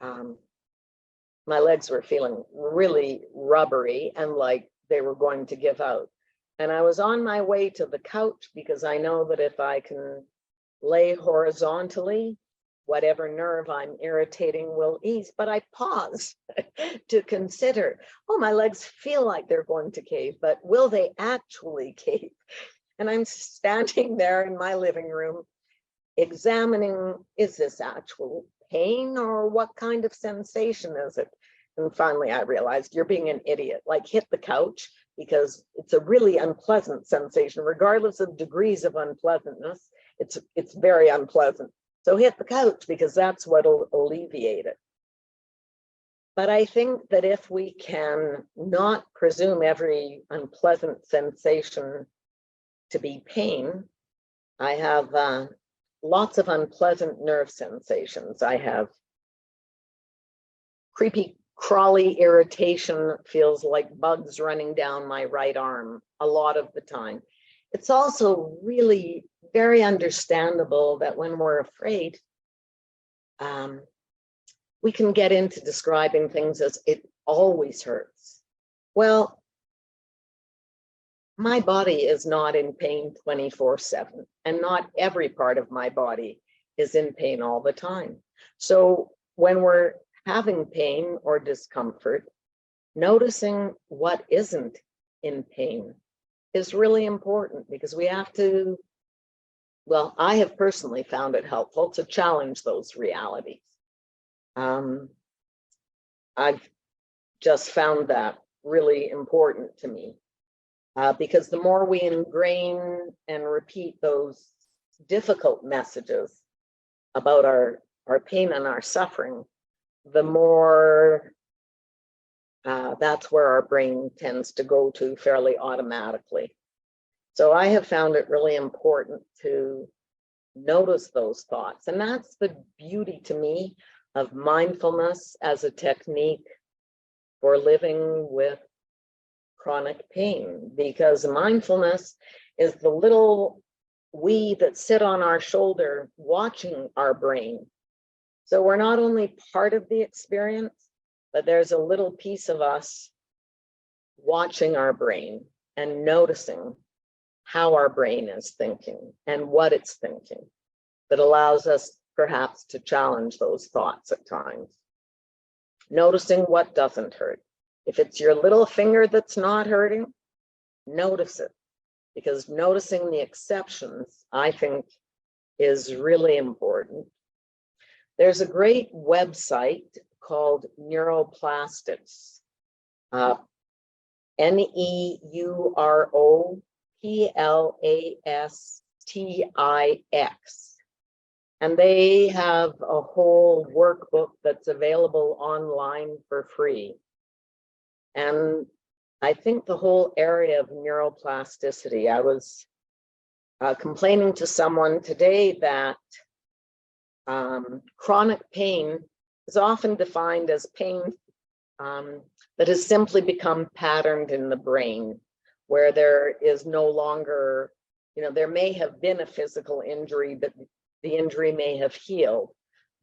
my legs were feeling really rubbery and like they were going to give out. And I was on my way to the couch because I know that if I can lay horizontally, whatever nerve I'm irritating will ease. But I paused to consider, oh, my legs feel like they're going to cave, but will they actually cave? And I'm standing there in my living room examining, is this actual pain or what kind of sensation is it? And finally I realized, you're being an idiot, like hit the couch, because it's a really unpleasant sensation, regardless of degrees of unpleasantness. It's very unpleasant. So hit the couch because that's what'll alleviate it. But I think that if we can not presume every unpleasant sensation to be pain, I have lots of unpleasant nerve sensations. I have creepy, crawly irritation, feels like bugs running down my right arm a lot of the time. It's also really very understandable that when we're afraid, we can get into describing things as it always hurts. Well, my body is not in pain 24/7, and not every part of my body is in pain all the time. So when we're having pain or discomfort, noticing what isn't in pain is really important, because we have to, well, I have personally found it helpful to challenge those realities. I've just found that really important to me, because the more we ingrain and repeat those difficult messages about our pain and our suffering, the more that's where our brain tends to go to fairly automatically. So I have found it really important to notice those thoughts. And that's the beauty to me of mindfulness as a technique for living with chronic pain, because mindfulness is the little we that sit on our shoulder watching our brain. So we're not only part of the experience, but there's a little piece of us watching our brain and noticing how our brain is thinking and what it's thinking, that allows us perhaps to challenge those thoughts at times. Noticing what doesn't hurt. If it's your little finger that's not hurting, notice it, because noticing the exceptions, I think, is really important. There's a great website called Neuroplastics, Neuroplastix. And they have a whole workbook that's available online for free. And I think the whole area of neuroplasticity, I was complaining to someone today that chronic pain is often defined as pain that has simply become patterned in the brain, where there is no longer, there may have been a physical injury, but the injury may have healed,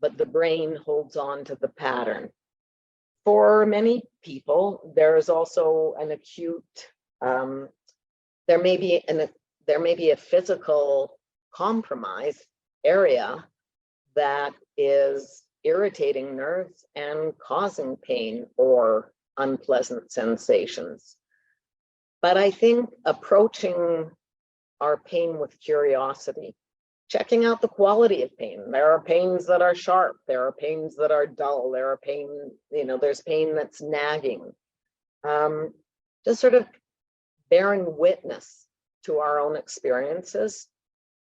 but the brain holds on to the pattern. For many people, there is also an acute, there may be a physical compromise area that is irritating nerves and causing pain or unpleasant sensations. But I think approaching our pain with curiosity, checking out the quality of pain. There are pains that are sharp, there are pains that are dull, there are pain, there's pain that's nagging. Just sort of bearing witness to our own experiences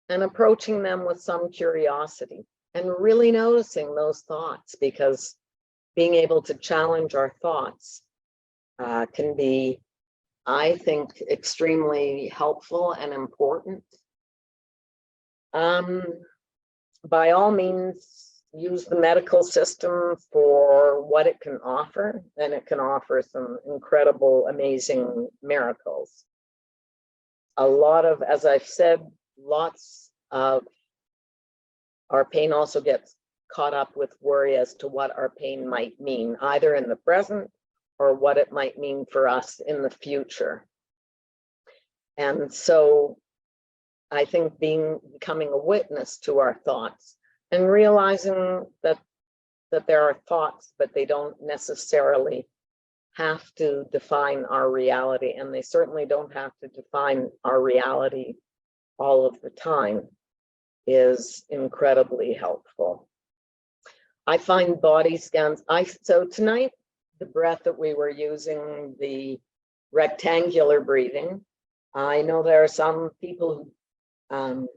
and approaching them with some curiosity and really noticing those thoughts, because being able to challenge our thoughts can be, I think, extremely helpful and important. By all means, use the medical system for what it can offer, and it can offer some incredible, amazing miracles. A lot of, as I've said, lots of our pain also gets caught up with worry as to what our pain might mean, either in the present or what it might mean for us in the future. And so I think becoming a witness to our thoughts and realizing that there are thoughts, but they don't necessarily have to define our reality, and they certainly don't have to define our reality all of the time, is incredibly helpful. I find body scans, so tonight, the breath that we were using, the rectangular breathing, I know there are some people who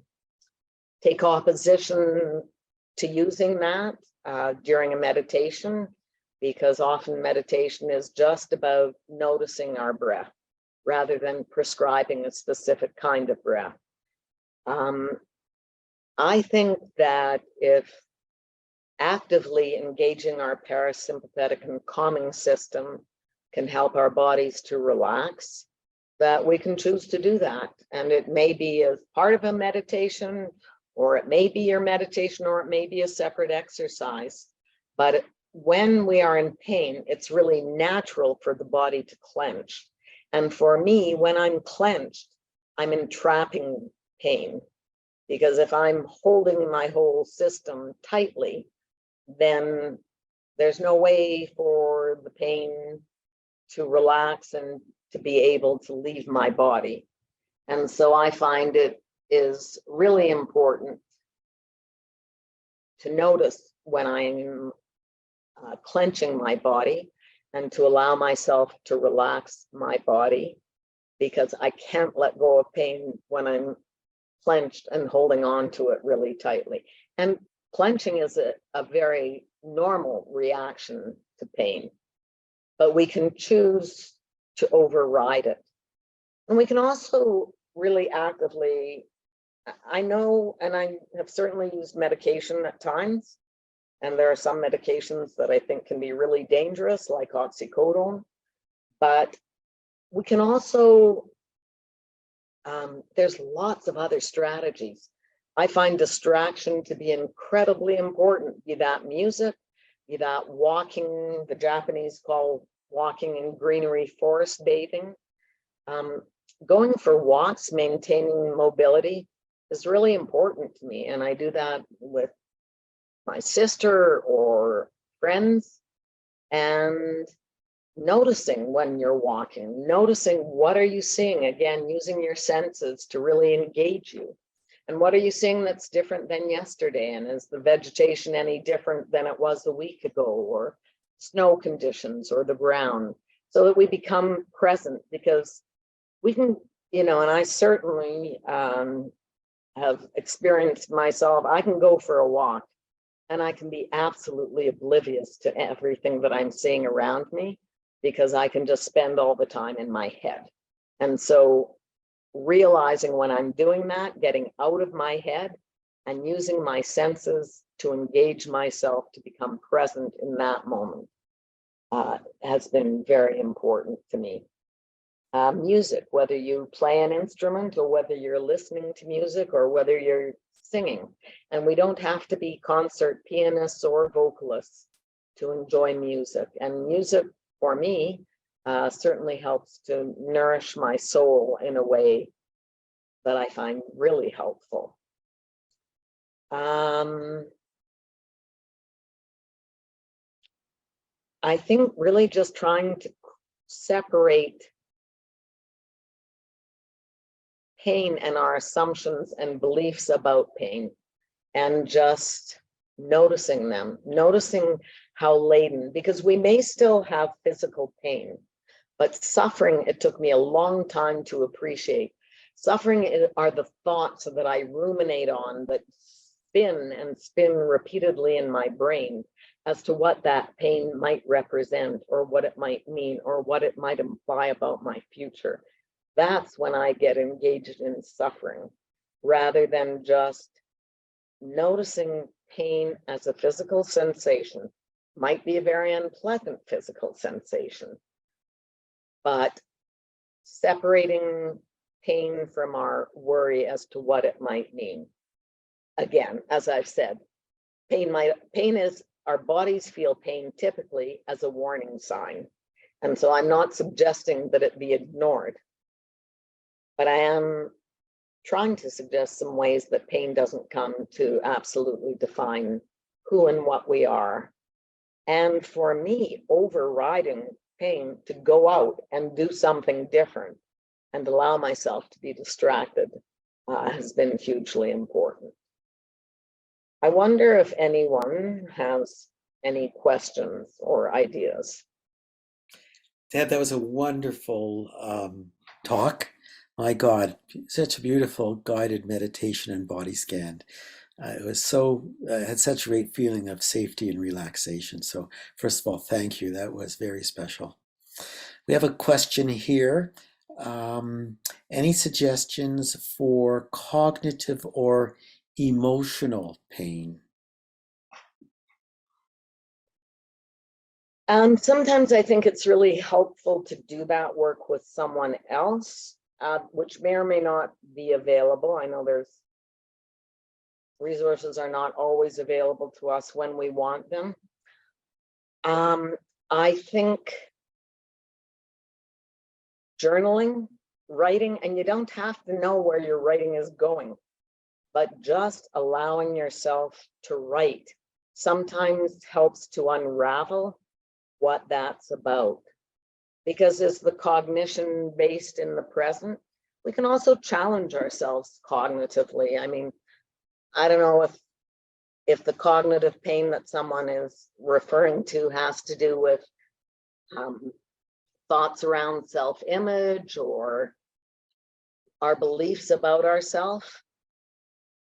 take opposition to using that during a meditation, because often meditation is just about noticing our breath rather than prescribing a specific kind of breath. I think that if actively engaging our parasympathetic and calming system can help our bodies to relax, that we can choose to do that. And it may be as part of a meditation, or it may be your meditation, or it may be a separate exercise. But when we are in pain, it's really natural for the body to clench. And for me, when I'm clenched, I'm entrapping pain. Because if I'm holding my whole system tightly, then there's no way for the pain to relax and to be able to leave my body. And so I find it is really important to notice when I'm clenching my body and to allow myself to relax my body, because I can't let go of pain when I'm clenched and holding on to it really tightly. And clenching is a very normal reaction to pain, but we can choose to override it. And we can also really actively, I know, and I have certainly used medication at times, and there are some medications that I think can be really dangerous, like oxycodone, but we can also, there's lots of other strategies. I find distraction to be incredibly important, be that music, be that walking, the Japanese call walking in greenery, forest bathing. Going for walks, maintaining mobility is really important to me. And I do that with my sister or friends. and noticing when you're walking, noticing what are you seeing, again, using your senses to really engage you. And what are you seeing that's different than yesterday? And is the vegetation any different than it was a week ago, or snow conditions, or the ground, so that we become present? Because we can, and I certainly have experienced myself, I can go for a walk and I can be absolutely oblivious to everything that I'm seeing around me, because I can just spend all the time in my head. And so realizing when I'm doing that, getting out of my head and using my senses to engage myself to become present in that moment has been very important to me. Music, whether you play an instrument or whether you're listening to music or whether you're singing, and we don't have to be concert pianists or vocalists to enjoy music. And music, for me, certainly helps to nourish my soul in a way that I find really helpful. I think really just trying to separate pain and our assumptions and beliefs about pain, and just noticing them, noticing how laden, because we may still have physical pain, but suffering, it took me a long time to appreciate. Suffering are the thoughts that I ruminate on, that spin and spin repeatedly in my brain as to what that pain might represent, or what it might mean, or what it might imply about my future. That's when I get engaged in suffering, rather than just noticing pain as a physical sensation. Might be a very unpleasant physical sensation, but separating pain from our worry as to what it might mean. Again, as I've said, pain is, our bodies feel pain typically as a warning sign. And so I'm not suggesting that it be ignored, but I am trying to suggest some ways that pain doesn't come to absolutely define who and what we are. And for me, overriding pain to go out and do something different and allow myself to be distracted has been hugely important. I wonder if anyone has any questions or ideas. Deb, that was a wonderful talk. My God, such a beautiful guided meditation and body scan. It was had such a great feeling of safety and relaxation. So first of all, thank you. That was very special. We have a question here. Any suggestions for cognitive or emotional pain? Sometimes I think it's really helpful to do that work with someone else, which may or may not be available. I know there's resources are not always available to us when we want them. I think journaling, writing, and you don't have to know where your writing is going, but just allowing yourself to write sometimes helps to unravel what that's about. Because as the cognition based in the present, we can also challenge ourselves cognitively. I mean, I don't know if the cognitive pain that someone is referring to has to do with thoughts around self-image or our beliefs about ourselves.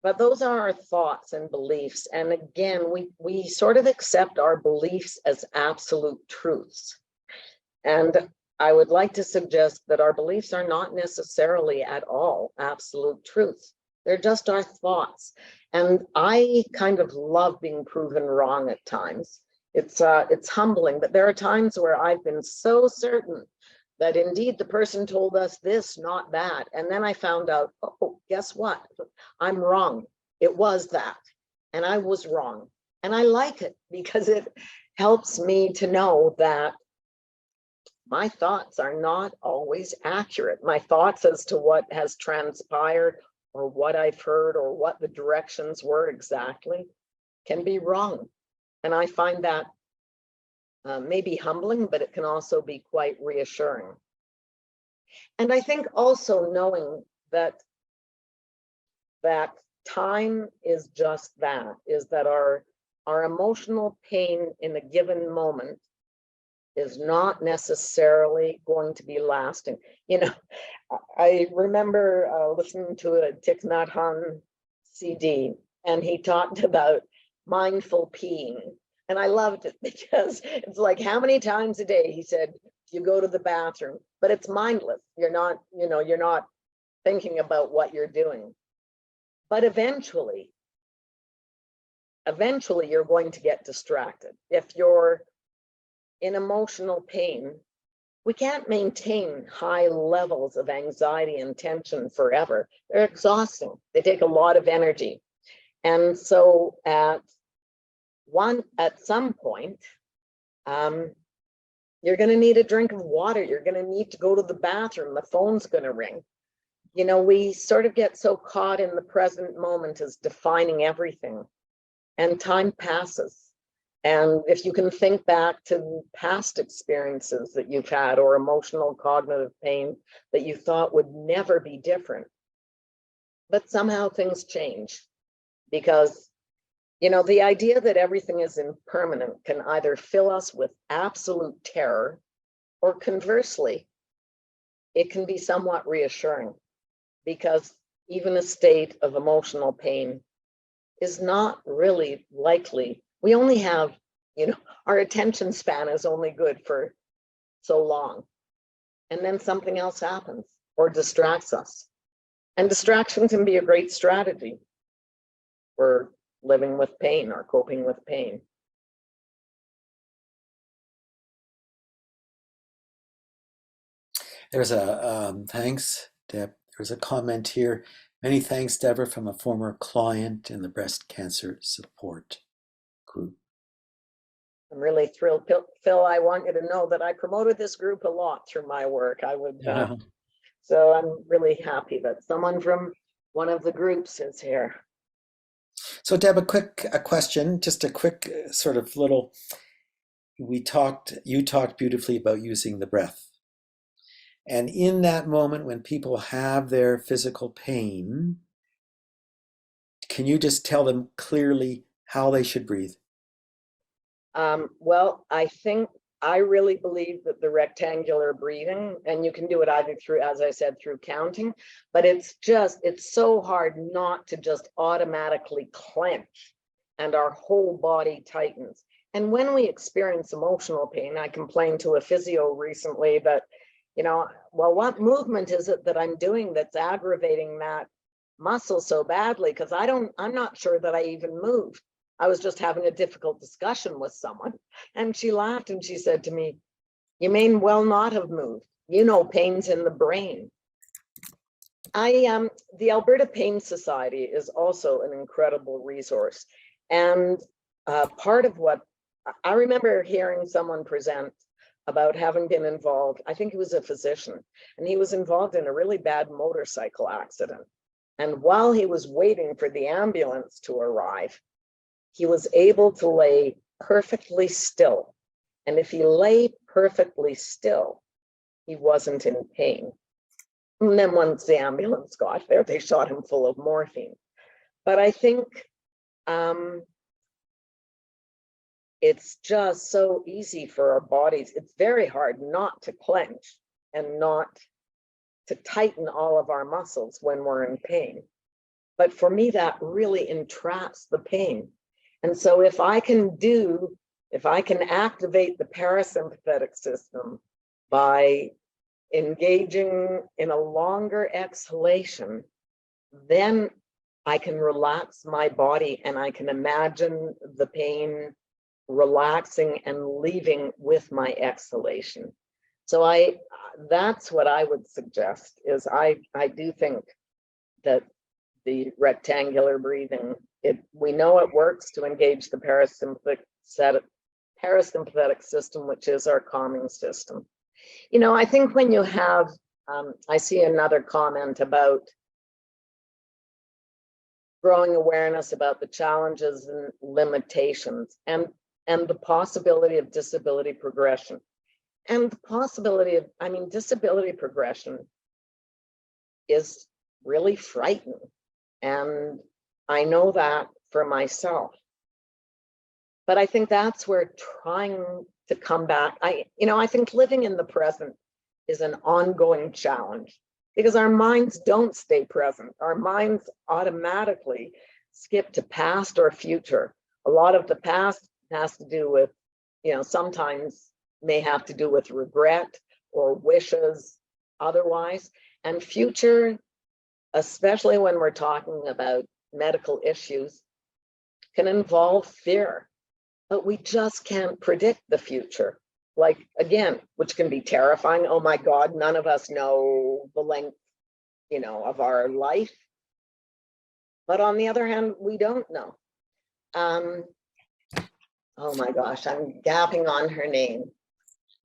But those are our thoughts and beliefs. And again, we sort of accept our beliefs as absolute truths. And I would like to suggest that our beliefs are not necessarily at all absolute truths. They're just our thoughts. And I kind of love being proven wrong at times. It's humbling, but there are times where I've been so certain that indeed the person told us this, not that. And then I found out, oh, guess what? I'm wrong. It was that. And I was wrong. And I like it because it helps me to know that my thoughts are not always accurate. My thoughts as to what has transpired or what I've heard or what the directions were exactly can be wrong. And I find that may be humbling, but it can also be quite reassuring. And I think also knowing that time is just that, is that our emotional pain in a given moment is not necessarily going to be lasting. You know, I remember listening to a Thich Nhat Hanh CD, and he talked about mindful peeing. And I loved it because it's like, how many times a day, he said, you go to the bathroom, but it's mindless. You're not, you're not thinking about what you're doing. But eventually you're going to get distracted. If you're in emotional pain, we can't maintain high levels of anxiety and tension forever. They're exhausting. They take a lot of energy. And so at some point, you're going to need a drink of water. You're going to need to go to the bathroom. The phone's going to ring. You know, we sort of get so caught in the present moment as defining everything, and time passes. And if you can think back to past experiences that you've had, or emotional cognitive pain that you thought would never be different, but somehow things change, because, you know, the idea that everything is impermanent can either fill us with absolute terror, or conversely, it can be somewhat reassuring, because even a state of emotional pain is not really likely. We only have, you know, our attention span is only good for so long. And then something else happens or distracts us. And distraction can be a great strategy for living with pain or coping with pain. There's a thanks, Deb. There's a comment here. Many thanks, Debra, from a former client in the breast cancer support group. I'm really thrilled. Phil, I want you to know that I promoted this group a lot through my work. So I'm really happy that someone from one of the groups is here. So Deb, a question, just a quick sort of little, you talked beautifully about using the breath. And in that moment when people have their physical pain, can you just tell them clearly how they should breathe? Well, I really believe that the rectangular breathing, and you can do it either through, as I said, through counting, but it's so hard not to just automatically clench and our whole body tightens. And when we experience emotional pain, I complained to a physio recently that, you know, well, what movement is it that I'm doing that's aggravating that muscle so badly? Because I'm not sure that I even moved. I was just having a difficult discussion with someone, and she laughed and she said to me, you may well not have moved. You know, pain's in the brain. The Alberta Pain Society is also an incredible resource. And part of what I remember hearing someone present about having been involved, I think he was a physician, and he was involved in a really bad motorcycle accident. And while he was waiting for the ambulance to arrive, he was able to lay perfectly still. And if he lay perfectly still, he wasn't in pain. And then once the ambulance got there, they shot him full of morphine. But I think it's just so easy for our bodies. It's very hard not to clench and not to tighten all of our muscles when we're in pain. But for me, that really entraps the pain. And so if I can activate the parasympathetic system by engaging in a longer exhalation, then I can relax my body and I can imagine the pain relaxing and leaving with my exhalation. So that's what I would suggest, is I do think that the rectangular breathing, we know it works to engage the parasympathetic system, which is our calming system. You know, I think when you have, I see another comment about growing awareness about the challenges and limitations. And and the possibility of disability progression. And the possibility of, I mean, disability progression is really frightening. And I know that for myself. But I think that's where trying to come back, I think living in the present is an ongoing challenge because our minds don't stay present. Our minds automatically skip to past or future. A lot of the past has to do with, sometimes may have to do with regret or wishes otherwise. And future, especially when we're talking about medical issues, can involve fear. But we just can't predict the future. Like, again, which can be terrifying. Oh my God, none of us know the length, of our life. But on the other hand, we don't know. Oh my gosh, I'm gapping on her name.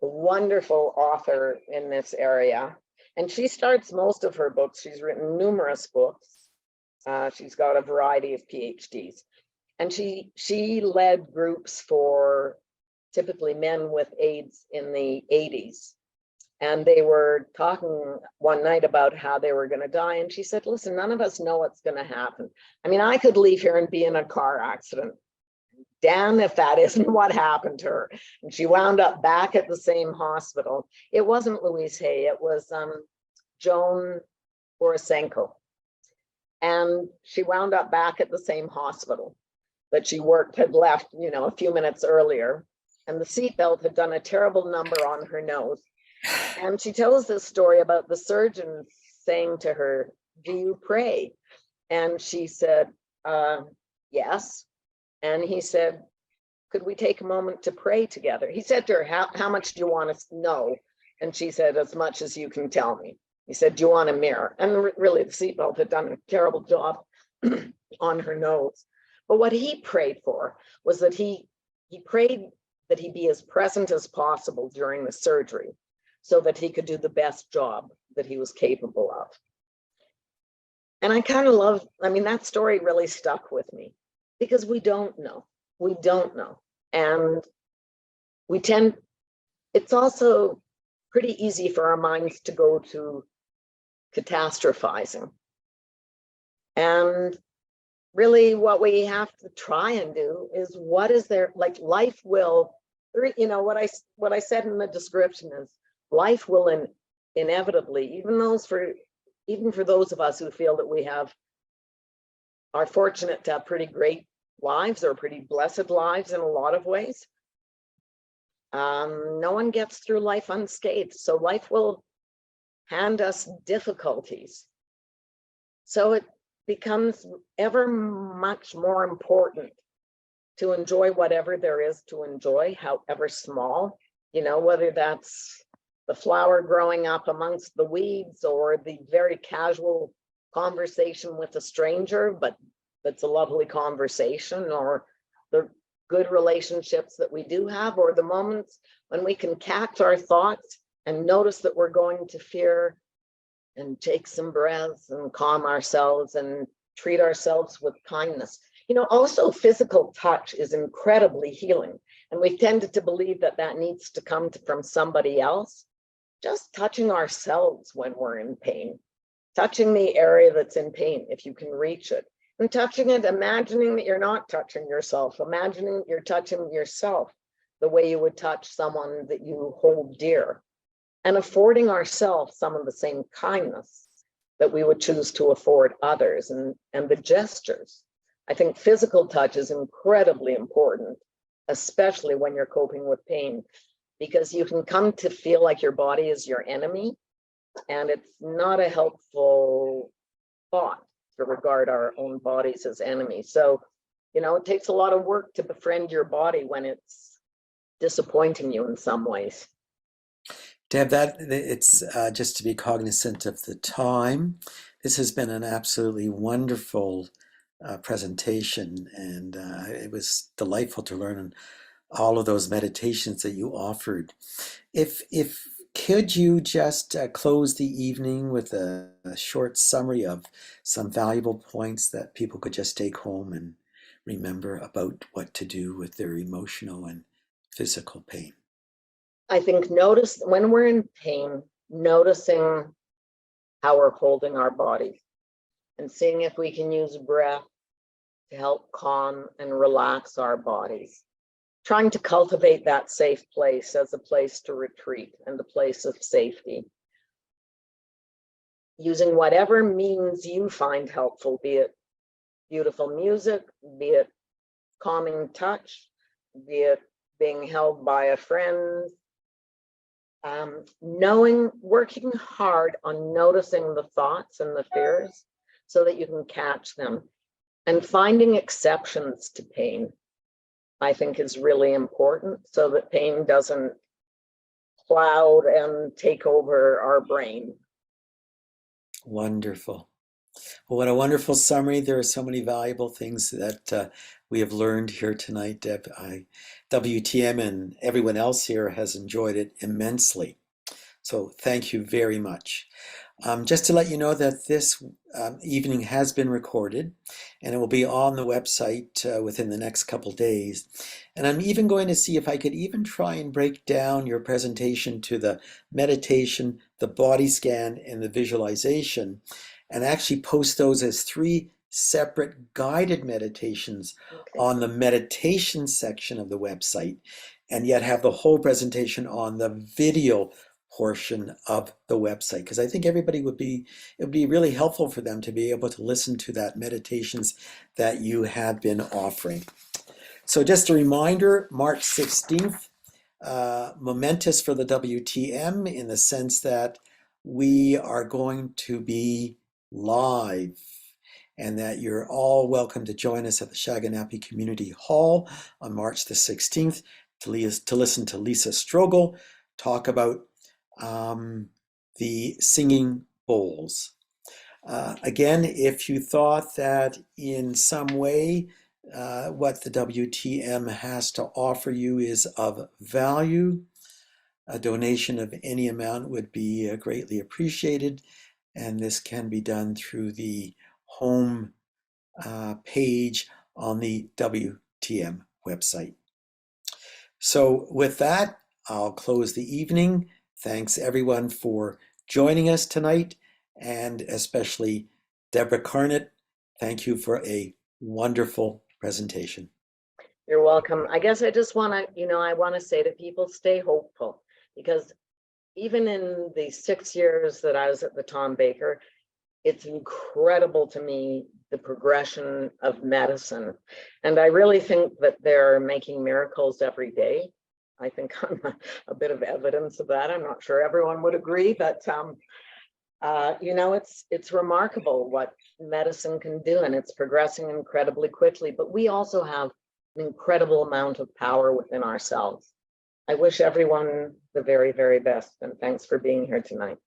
A wonderful author in this area. And she starts most of her books. She's written numerous books. She's got a variety of PhDs. And she led groups for typically men with AIDS in the 80s. And they were talking one night about how they were going to die. And she said, listen, none of us know what's going to happen. I mean, I could leave here and be in a car accident. Damn if that isn't what happened to her. And she wound up back at the same hospital. It wasn't Louise Hay, it was Joan Borisenko. And she wound up back at the same hospital that she had left, a few minutes earlier. And the seatbelt had done a terrible number on her nose. And she tells this story about the surgeon saying to her, do you pray? And she said, yes. And he said, could we take a moment to pray together? He said to her, how much do you want to know? And she said, as much as you can tell me. He said, do you want a mirror? And really, the seatbelt had done a terrible job on her nose. But what he prayed for was that he prayed that he be as present as possible during the surgery so that he could do the best job that he was capable of. And I kind of love, that story really stuck with me because we don't know. We don't know. And it's also pretty easy for our minds to go to catastrophizing. And really what we have to try and do is what is there, like life will, what I said in the description is life will inevitably, even for those of us who feel that we are fortunate to have pretty great lives or pretty blessed lives in a lot of ways. No one gets through life unscathed. So life will hand us difficulties. So it becomes ever much more important to enjoy whatever there is to enjoy, however small, whether that's the flower growing up amongst the weeds or the very casual conversation with a stranger, but that's a lovely conversation, or the good relationships that we do have, or the moments when we can catch our thoughts and notice that we're going to fear and take some breaths and calm ourselves and treat ourselves with kindness. Also physical touch is incredibly healing. And we've tended to believe that needs to come from somebody else. Just touching ourselves when we're in pain, touching the area that's in pain, if you can reach it, and touching it, imagining that you're not touching yourself, imagining that you're touching yourself the way you would touch someone that you hold dear, and affording ourselves some of the same kindness that we would choose to afford others, and the gestures. I think physical touch is incredibly important, especially when you're coping with pain, because you can come to feel like your body is your enemy, and it's not a helpful thought to regard our own bodies as enemies. So, it takes a lot of work to befriend your body when it's disappointing you in some ways. Deb, it's just to be cognizant of the time. This has been an absolutely wonderful presentation, and it was delightful to learn all of those meditations that you offered. If could you just close the evening with a short summary of some valuable points that people could just take home and remember about what to do with their emotional and physical pain? I think notice when we're in pain, noticing how we're holding our bodies and seeing if we can use breath to help calm and relax our bodies. Trying to cultivate that safe place as a place to retreat and a place of safety. Using whatever means you find helpful, be it beautiful music, be it calming touch, be it being held by a friend. Working hard on noticing the thoughts and the fears so that you can catch them, and finding exceptions to pain, I think, is really important so that pain doesn't cloud and take over our brain. Wonderful. Well, what a wonderful summary. There are so many valuable things that we have learned here tonight, Deb. WTM and everyone else here has enjoyed it immensely. So thank you very much. Just to let you know that this evening has been recorded and it will be on the website within the next couple days. And I'm even going to see if I could even try and break down your presentation to the meditation, the body scan, and the visualization, and actually post those as 3 separate guided meditations on the meditation section of the website, and yet have the whole presentation on the video portion of the website, because I think everybody it would be really helpful for them to be able to listen to that meditations that you have been offering. So just a reminder, March 16th, momentous for the WTM in the sense that we are going to be live, and that you're all welcome to join us at the Shaganappi Community Hall on March the 16th to listen to Lisa Strogel talk about the singing bowls. Again, if you thought that in some way what the WTM has to offer you is of value, a donation of any amount would be greatly appreciated, and this can be done through the home page on the WTM website. So with that, I'll close the evening. Thanks everyone for joining us tonight, and especially Debra Carnat. Thank you for a wonderful presentation. You're welcome. I guess I just want to, I want to say to people, stay hopeful, because even in the 6 years that I was at the Tom Baker, it's incredible to me, the progression of medicine. And I really think that they're making miracles every day. I think I'm a bit of evidence of that. I'm not sure everyone would agree, but it's remarkable what medicine can do, and it's progressing incredibly quickly. But we also have an incredible amount of power within ourselves. I wish everyone the very, very best, and thanks for being here tonight.